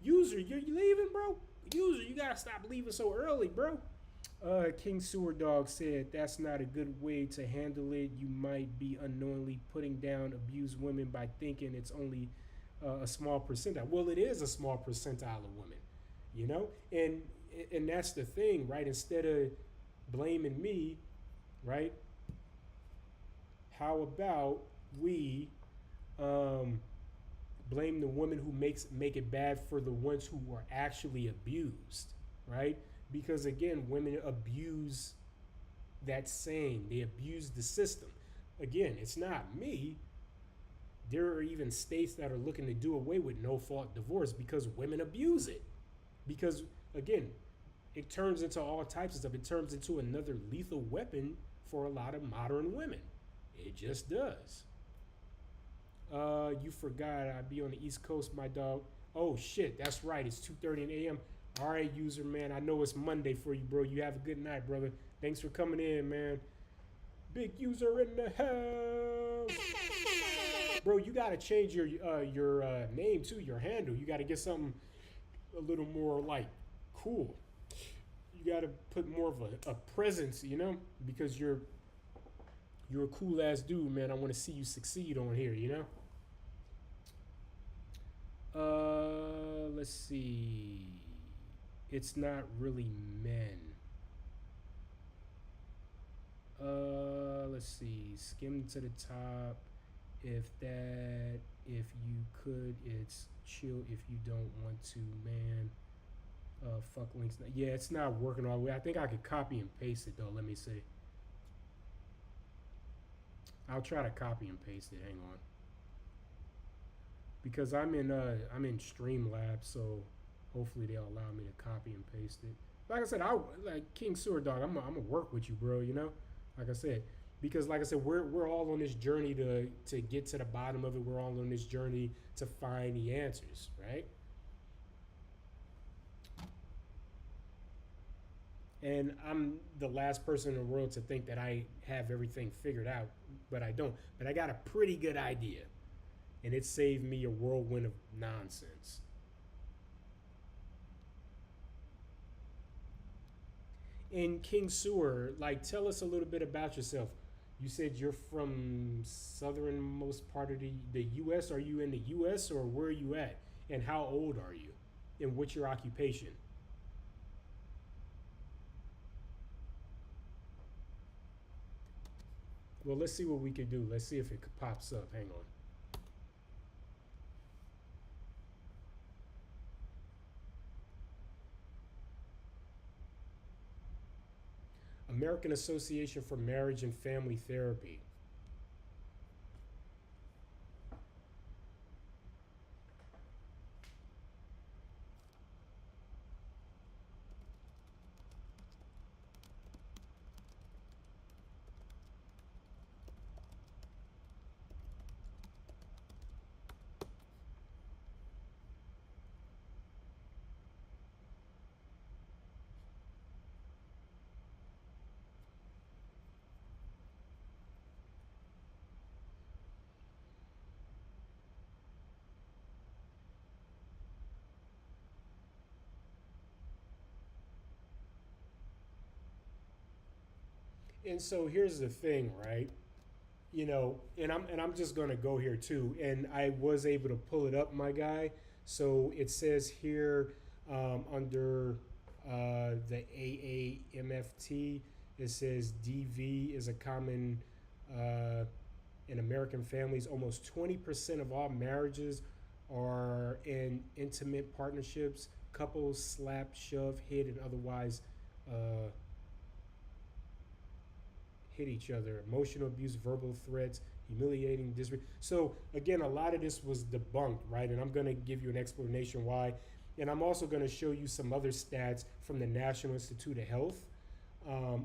User, you leaving, bro? User, you gotta stop leaving so early, bro. King Sewer Dog said that's not a good way to handle it. You might be unknowingly putting down abused women by thinking it's only a small percentile. Well, it is a small percentile of women, you know, and that's the thing, right? Instead of blaming me, right? How about we blame the women who make it bad for the ones who are actually abused, right? Because again, women abuse that saying. They abuse the system. Again, it's not me. There are even states that are looking to do away with no-fault divorce because women abuse it. Because again, it turns into all types of stuff. It turns into another lethal weapon for a lot of modern women. It just does. You forgot I'd be on the East Coast, my dog. Oh shit, that's right. It's 2:30 a.m. All right, user man. I know it's Monday for you, bro. You have a good night, brother. Thanks for coming in, man. Big user in the house. Bro, you gotta change your name too, your handle. You gotta get something a little more like cool. You gotta put more of a presence, you know, because you're a cool ass dude, man. I want to see you succeed on here, you know. Let's see. It's not really men. Let's see. Skim to the top. If you could, it's chill if you don't want to, man. Fuck links. Yeah, it's not working all the way. I think I could copy and paste it though. Let me see. I'll try to copy and paste it. Hang on. Because I'm in Streamlabs, so hopefully they'll allow me to copy and paste it. Like I said, like King Sewer Dog, I'm gonna work with you, bro, you know? Like I said. Because like I said, we're all on this journey to get to the bottom of it. We're all on this journey to find the answers, right? And I'm the last person in the world to think that I have everything figured out, but I don't. But I got a pretty good idea. And it saved me a whirlwind of nonsense. And King Sewer, like, tell us a little bit about yourself. You said you're from southernmost part of the U.S. Are you in the U.S. or where are you at? And how old are you? And what's your occupation? Well, let's see what we can do. Let's see if it pops up. Hang on. American Association for Marriage and Family Therapy. And so here's the thing, right? You know, and I'm just gonna go here too. And I was able to pull it up, my guy. So it says here under the AAMFT, it says DV is a common in American families. Almost 20% of all marriages are in intimate partnerships. Couples slap, shove, hit, and otherwise hit each other. Emotional abuse, verbal threats, humiliating, disrespect. So again, a lot of this was debunked, right? And I'm going to give you an explanation why. And I'm also going to show you some other stats from the National Institute of Health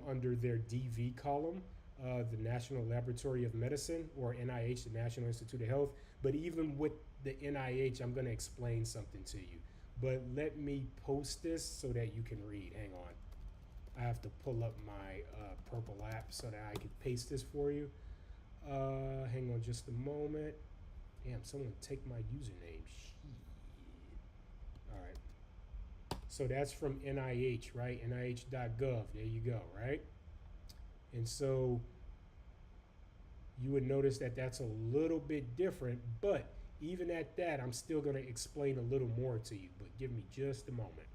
under their DV column, the National Laboratory of Medicine, or NIH, the National Institute of Health. But even with the NIH, I'm going to explain something to you. But let me post this so that you can read. Hang on. I have to pull up my purple app so that I can paste this for you. Hang on just a moment. Damn, someone take my username. Shit. All right. So that's from NIH, right? NIH.gov. There you go, right? And so you would notice that that's a little bit different, but even at that, I'm still going to explain a little more to you, but give me just a moment.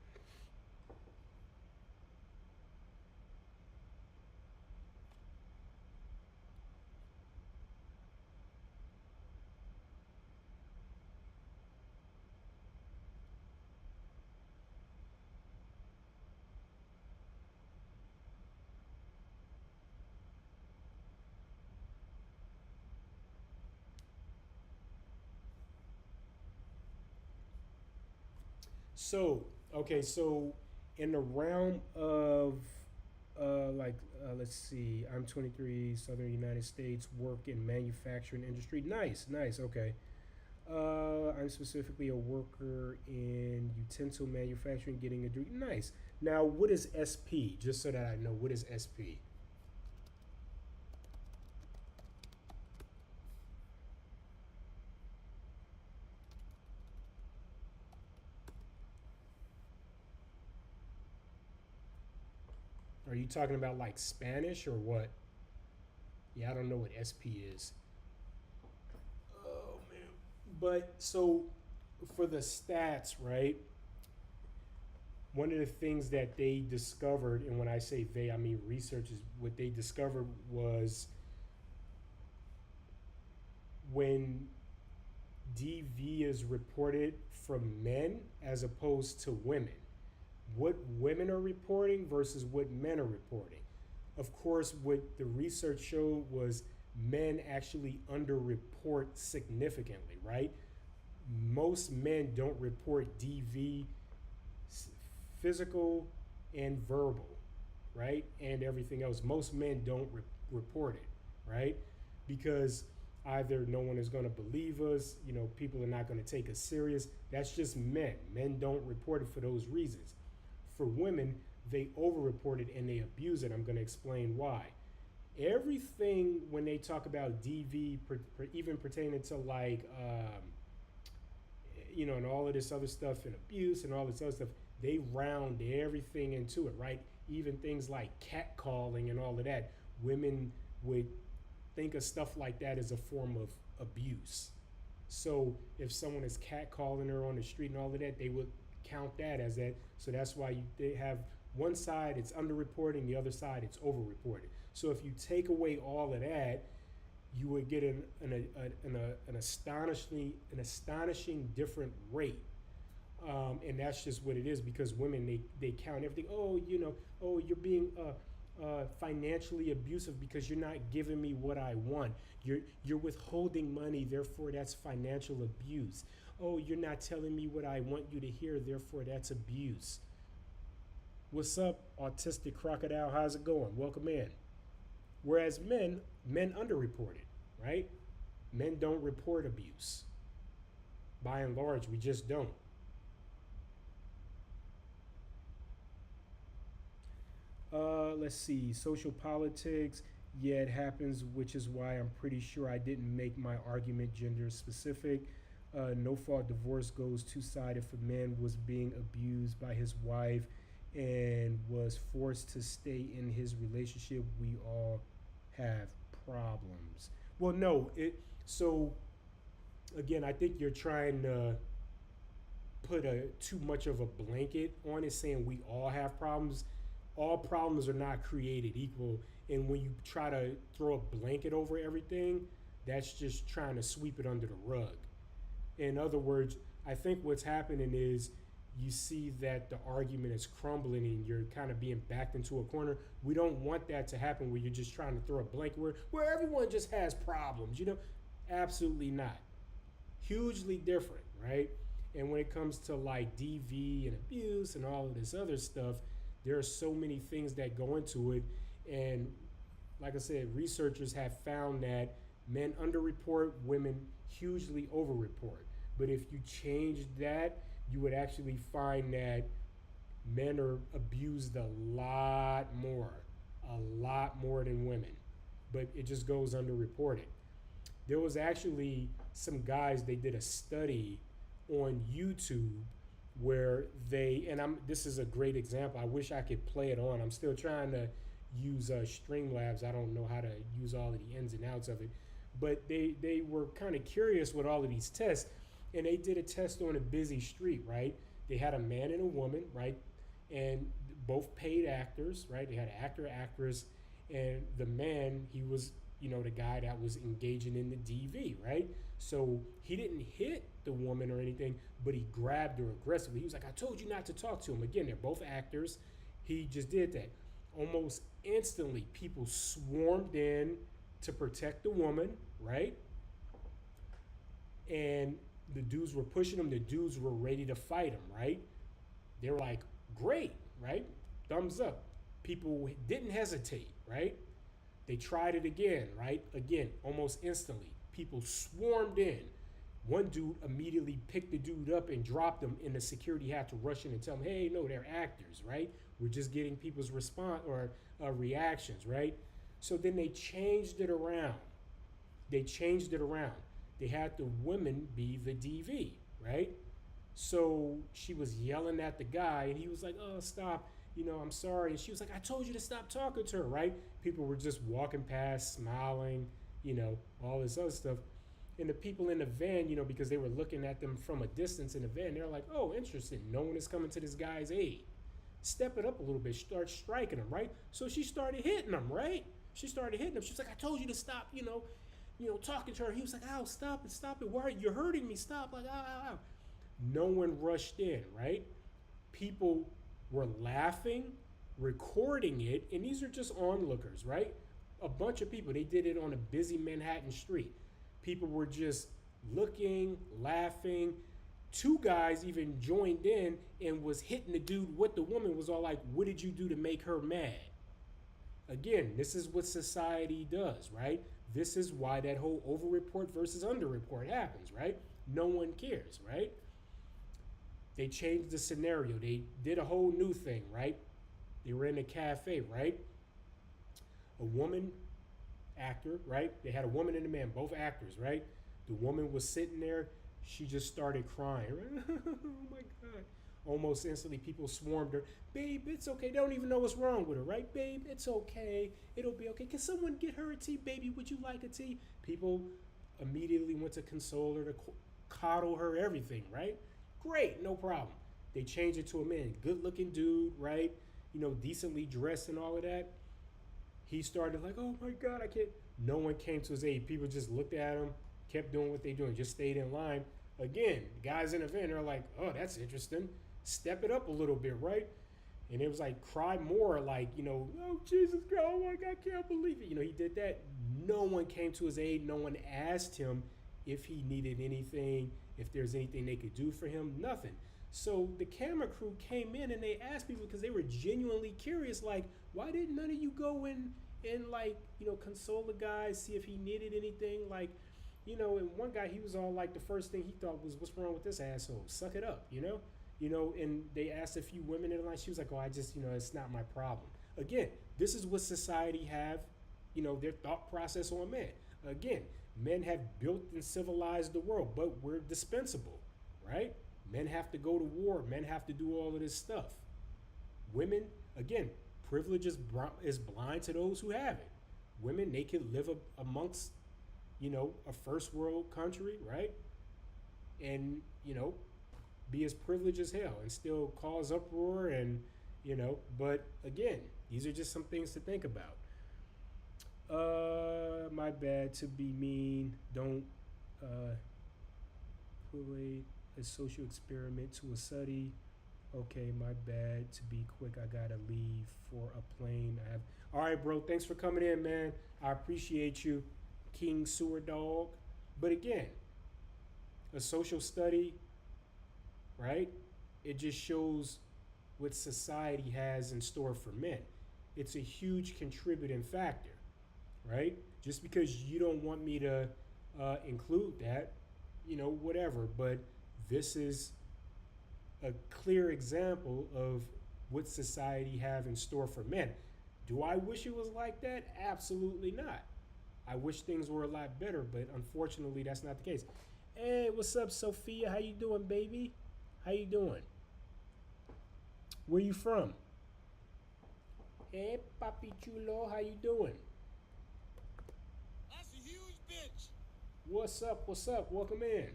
So, okay, so in the realm of let's see, I'm 23, Southern United States, work in manufacturing industry. Nice, nice, okay. I'm specifically a worker in utensil manufacturing, getting a degree. Nice. Now, what is SP? Just so that I know, what is SP? Are you talking about like Spanish or what? Yeah, I don't know what SP is. Oh man. But so for the stats, right? One of the things that they discovered, and when I say they, I mean researchers, what they discovered was when DV is reported from men as opposed to women, what women are reporting versus what men are reporting. Of course, what the research showed was men actually underreport significantly, right? Most men don't report DV, physical and verbal, right? And everything else. Most men don't report it, right? Because either no one is going to believe us, people are not going to take us serious. That's just men. Men don't report it for those reasons. For women, they overreport it and they abuse it. I'm going to explain why. Everything when they talk about DV, even pertaining to and all of this other stuff and abuse and all this other stuff, they round everything into it, right? Even things like catcalling and all of that. Women would think of stuff like that as a form of abuse. So if someone is catcalling her on the street and all of that, they would count that as that. So that's why they have one side it's underreporting, the other side it's overreported. So if you take away all of that, you would get an astonishing different rate. And that's just what it is, because women, they count everything. Oh, you're being financially abusive because you're not giving me what I want. You're withholding money, therefore that's financial abuse. Oh, you're not telling me what I want you to hear, therefore that's abuse. What's up, autistic crocodile? How's it going? Welcome in. Whereas men underreport it, right? Men don't report abuse. By and large, we just don't. Let's see, social politics. Yeah, it happens, which is why I'm pretty sure I didn't make my argument gender specific. No fault divorce goes two-sided. If a man was being abused by his wife and was forced to stay in his relationship, we all have problems. Well, no, so again, I think you're trying to put too much of a blanket on it, saying we all have problems. All problems are not created equal, and when you try to throw a blanket over everything, that's just trying to sweep it under the rug. In other words, I think what's happening is you see that the argument is crumbling and you're kind of being backed into a corner. We don't want that to happen where you're just trying to throw a blanket where everyone just has problems, Absolutely not. Hugely different, right? And when it comes to like DV and abuse and all of this other stuff, there are so many things that go into it. And like I said, researchers have found that men underreport, women hugely overreport. But if you change that, you would actually find that men are abused a lot more than women. But it just goes underreported. There was actually some guys, they did a study on YouTube where this is a great example. I wish I could play it on. I'm still trying to use Streamlabs. I don't know how to use all of the ins and outs of it. But they were kind of curious with all of these tests, and they did a test on a busy street, right? They had a man and a woman, right? And both paid actors, right? They had an actor, actress, and the man, he was, the guy that was engaging in the DV, right? So he didn't hit the woman or anything, but he grabbed her aggressively. He was like, I told you not to talk to him. Again, they're both actors. He just did that. Almost instantly, people swarmed in to protect the woman, right? And the dudes were pushing him. The dudes were ready to fight him, right? They were like, great, right? Thumbs up. People didn't hesitate, right? They tried it again, right? Again, almost instantly. People swarmed in. One dude immediately picked the dude up and dropped him, and the security had to rush in and tell him, hey, no, they're actors, right? We're just getting people's response or reactions, right? So then they changed it around. They had the women be the DV, right? So she was yelling at the guy, and he was like, oh, stop, I'm sorry. And she was like, I told you to stop talking to her, right? People were just walking past, smiling, all this other stuff. And the people in the van, because they were looking at them from a distance in the van, they're like, oh, interesting. No one is coming to this guy's aid. Step it up a little bit, start striking him, right? So she started hitting him, right? She was like, I told you to stop, talking to her. He was like, ow, stop it. Why? You're hurting me. Stop. Like, ow. No one rushed in, right? People were laughing, recording it, and these are just onlookers, right? A bunch of people. They did it on a busy Manhattan street. People were just looking, laughing. Two guys even joined in and was hitting the dude with the woman, was all like, what did you do to make her mad? Again, this is what society does, right? This is why that whole overreport versus underreport happens, right? No one cares, right? They changed the scenario. They did a whole new thing, right? They were in a cafe, right? A woman actor, right? They had a woman and a man, both actors, right? The woman was sitting there. She just started crying. Right? Oh my God. Almost instantly, people swarmed her. Babe, it's okay. They don't even know what's wrong with her, right? Babe, it's okay. It'll be okay. Can someone get her a tea? Baby, would you like a tea? People immediately went to console her, to coddle her, everything, right? Great, no problem. They changed it to a man. Good-looking dude, right? Decently dressed and all of that. He started like, oh my God, I can't. No one came to his aid. People just looked at him, kept doing what they're doing, just stayed in line. Again, guys in the van are like, oh, that's interesting. Step it up a little bit, right? And it was like, cry more, like, oh, Jesus God, oh my God, I can't believe it. He did that. No one came to his aid. No one asked him if he needed anything, if there's anything they could do for him, nothing. So the camera crew came in and they asked people because they were genuinely curious, like, why didn't none of you go and like, console the guy, see if he needed anything? Like, and one guy, he was all like, the first thing he thought was, what's wrong with this asshole? Suck it up, and they asked a few women in line. She was like, oh, I just, it's not my problem. Again, this is what society have, their thought process on men. Again, men have built and civilized the world, but we're dispensable, right? Men have to go to war. Men have to do all of this stuff. Women, again, privilege is blind to those who have it. Women, they can live amongst, a first world country, right? And, be as privileged as hell and still cause uproar and, but again, these are just some things to think about. My bad, to be mean. Don't equate a social experiment to a study. Okay, my bad. To be quick, I gotta leave for a plane. All right, bro. Thanks for coming in, man. I appreciate you, King Sewer Dog. But again, a social study, right? It just shows what society has in store for men. It's a huge contributing factor, right? Just because you don't want me to include that, whatever. But this is a clear example of what society have in store for men. Do I wish it was like that? Absolutely not. I wish things were a lot better, but unfortunately that's not the case. Hey, what's up, Sophia? How you doing, baby? How you doing? Where you from? Hey, Papi Chulo, how you doing? That's a huge bitch. What's up? What's up? Welcome in.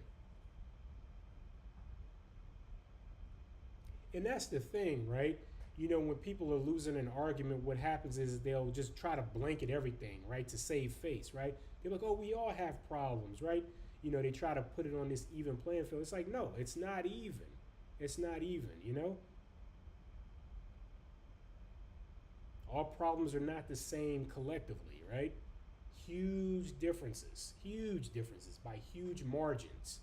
And that's the thing, right? You know, when people are losing an argument, what happens is they'll just try to blanket everything, right, to save face, right? They're like, oh, we all have problems, right? You know, they try to put it on this even playing field. It's like, no, it's not even. It's not even, you know? All problems are not the same collectively, right? Huge differences by huge margins.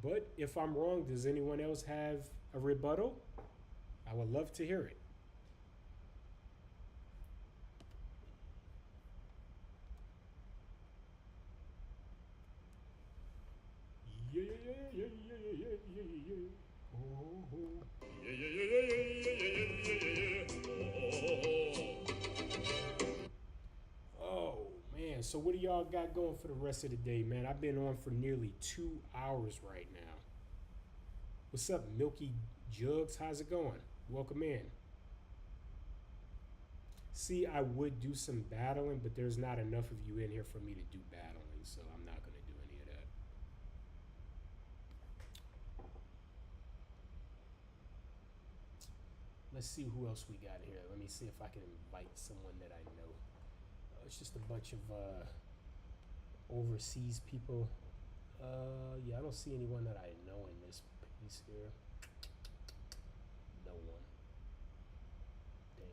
But if I'm wrong, does anyone else have a rebuttal? I would love to hear it. Yeah, yeah, yeah, yeah, yeah, yeah, yeah, yeah. Oh, oh. Yeah, yeah, yeah, yeah, yeah, yeah, yeah, yeah. Oh, man. So what do y'all got going for the rest of the day, man? I've been on for nearly 2 hours right now. What's up, Milky Jugs? How's it going? Welcome in. See, I would do some battling, but there's not enough of you in here for me to do battling, so I'm not going to do any of that. Let's see who else we got here. Let me see if I can invite someone that I know. It's just a bunch of overseas people. Yeah, I don't see anyone that I know in this piece here. No one. Damn.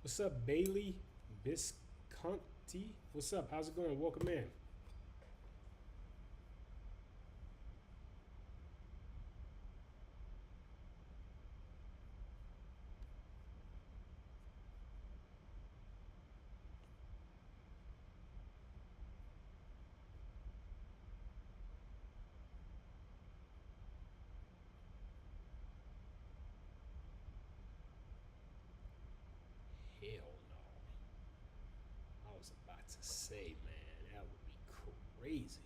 What's up, Bailey Visconti? What's up? How's it going? Welcome in. Hell no. I was about to say, man, that would be crazy.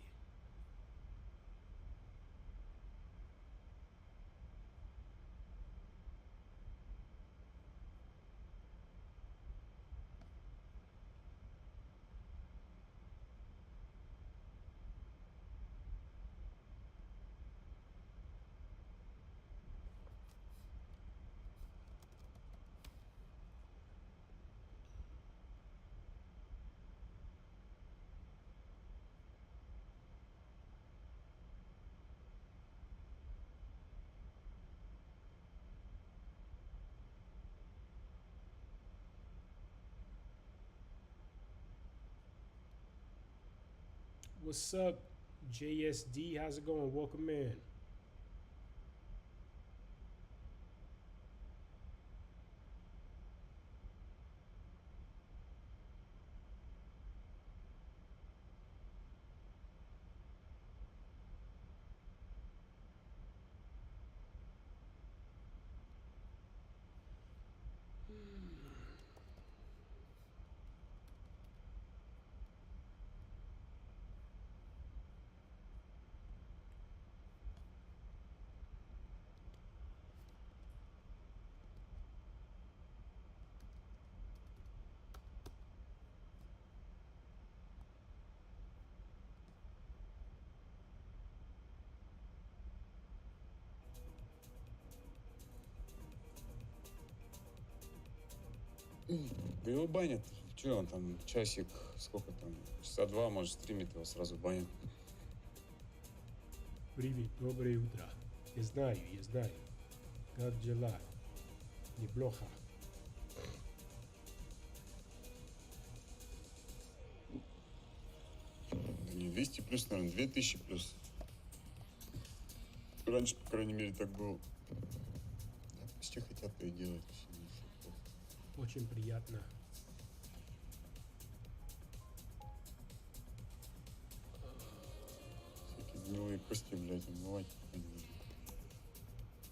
What's up, JSD? How's it going? Welcome in. Да его банят. Че он там, часик, сколько там, часа два, может, стримит, его сразу банят. Привет, доброе утро. Я знаю. Как дела? Неплохо. Да не 200 плюс, наверное, 2000 плюс. Раньше, по крайней мере, так было. Да, почти хотят то и делать. Очень приятно. Всякие гнилые кости, блядь, умывать.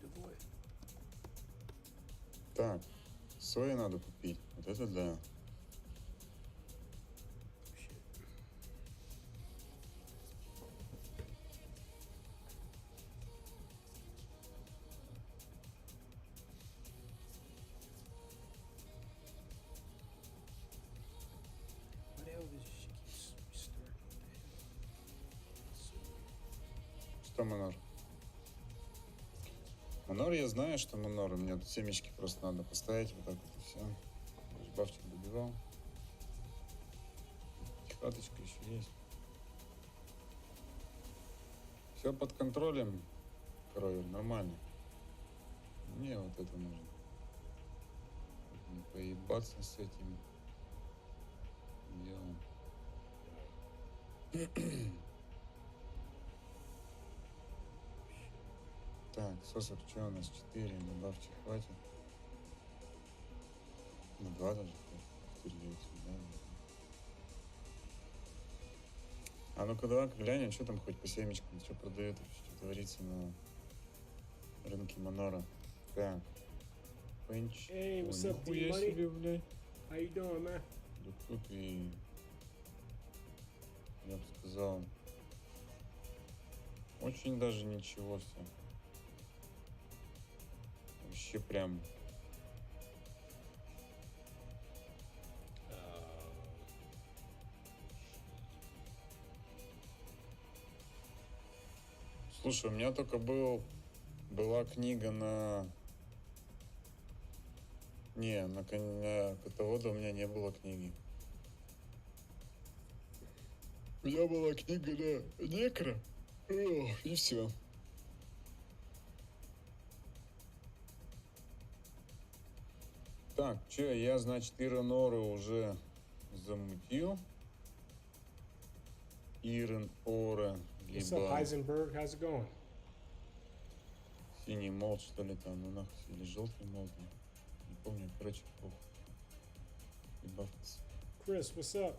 Давай. Так, сои надо купить. Вот это да. What the hell does she keep restarting? Что Монор? Монор, я знаю, что Монор. У меня тут семечки просто надо поставить. Вот так вот и все. Бафчик добивал. Хаточка еще есть. Все под контролем, Кровер, нормально. Мне вот это нужно. Не поебаться с этим делом. Так, сосок, что у нас? 4, добавьте, хватит. Ну, 2 даже хватит. 4 яйца, да. А ну-ка, давай-ка глянем, что там хоть по семечкам, что продают, что творится на рынке Монора. Так. Пенч. Hey, what's up, нихуя D-Money? себе, блядь. How you doing, man? Да тут и... Я бы сказал... Очень даже ничего все. Вообще прям... Слушай, у меня только была книга на... Не, на котовода у меня не было книги. У меня была книга на некро. И все. Так, что, я, значит, Ирен-Оры уже замутил. Ирен-Ора, What's up, либо Heisenberg? How's it going? синий молот, что ли, там, ну нахуй, или желтый молот. Не помню, короче, похуй. Либо Chris, what's up?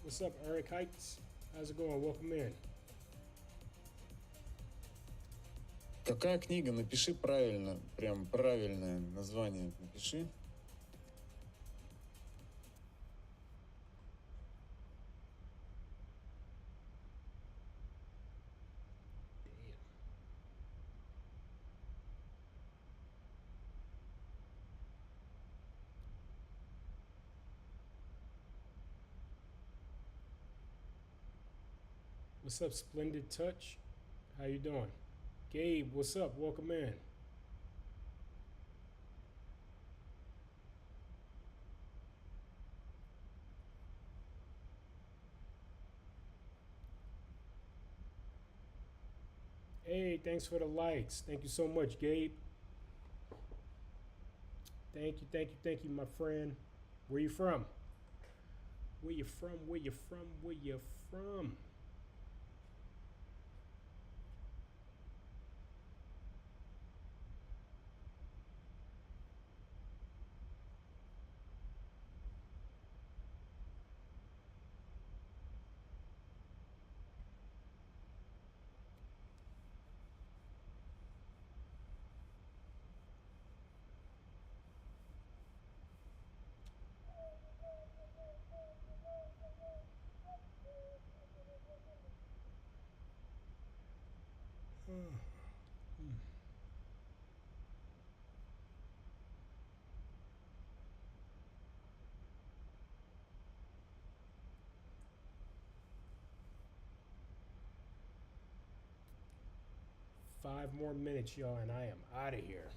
What's up, Eric Heights? How's it going? Welcome in. Какая книга? Напиши правильно, прям правильное название напиши. What's up, Splendid Touch? How you doing? Gabe, what's up? Welcome in. Hey, thanks for the likes. Thank you so much, Gabe. Thank you, my friend. Where you from? Where you from? Where you from? Where you from? Five more minutes, y'all, and I am out of here.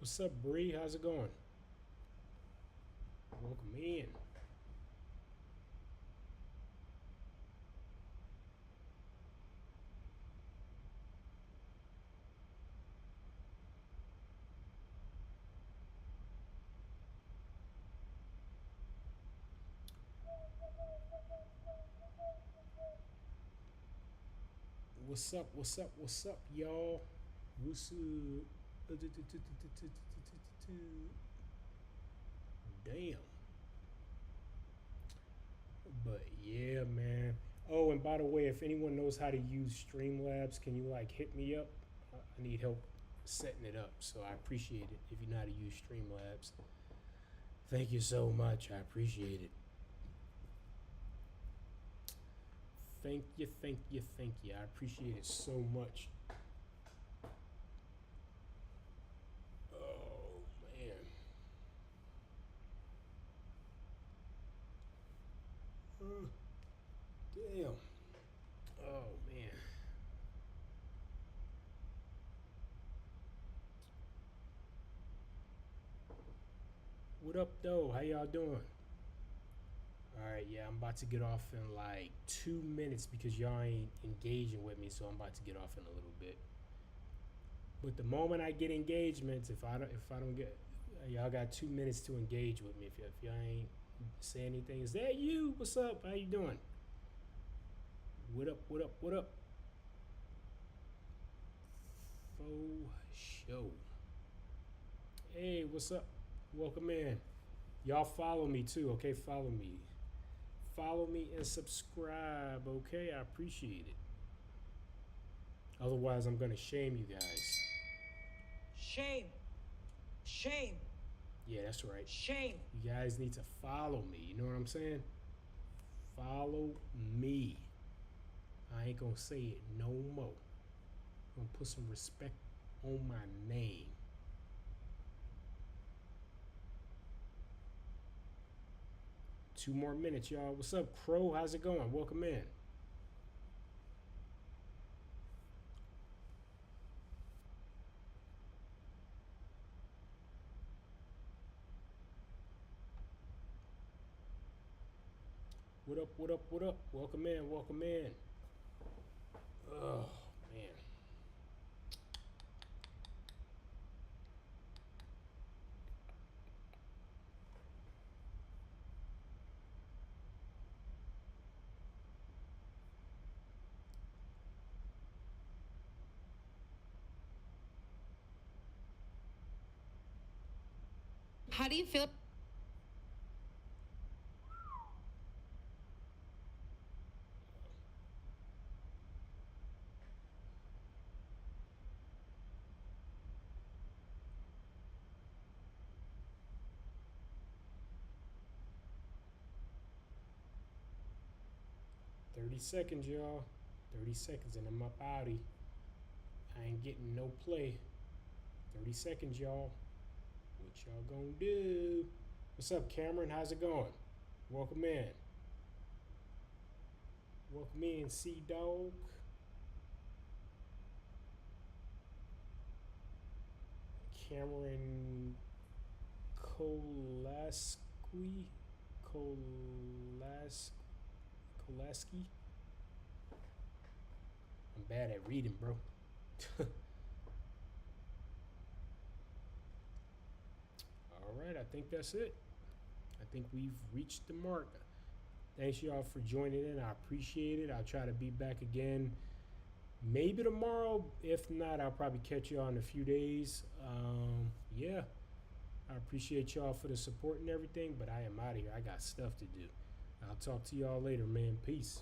What's up, Bree? How's it going? Welcome in. What's up? What's up? What's up, y'all? What's up? Damn. But yeah, man. Oh, and by the way, if anyone knows how to use Streamlabs, can you like hit me up? I need help setting it up, so I appreciate it if you know how to use Streamlabs. Thank you so much. I appreciate it. Thank you, thank you, thank you. I appreciate it so much. Oh, man. Damn. Oh, man. What up, though? How y'all doing? Alright, yeah, I'm about to get off in like 2 minutes because y'all ain't engaging with me, so I'm about to get off in a little bit. But the moment I get engagements, if I don't get, y'all got 2 minutes to engage with me. If y'all ain't say anything, is that you? What's up? How you doing? What up? What up? What up? Faux show. Hey, what's up? Welcome in. Y'all follow me too, okay? Follow me. Follow me and subscribe, okay? I appreciate it. Otherwise, I'm gonna shame you guys. Shame. Shame. Yeah, that's right. Shame. You guys need to follow me. You know what I'm saying? Follow me. I ain't gonna say it no more. I'm gonna put some respect on my name. Two more minutes, y'all. What's up, Crow? How's it going? Welcome in. What up, what up, what up? Welcome in, welcome in. Oh, man. How do you feel? $30, y'all. 30 seconds and I'm up outie. I ain't getting no play. 30 seconds, y'all. What y'all gonna do? What's up, Cameron? How's it going? Welcome in. Welcome in, C-Dog. Cameron Kolaski. I'm bad at reading, bro. Alright, I think that's it. I think we've reached the mark. Thanks y'all for joining in. I appreciate it. I'll try to be back again maybe tomorrow. If not, I'll probably catch y'all in a few days. Yeah. I appreciate y'all for the support and everything, but I am out of here. I got stuff to do. I'll talk to y'all later, man. Peace.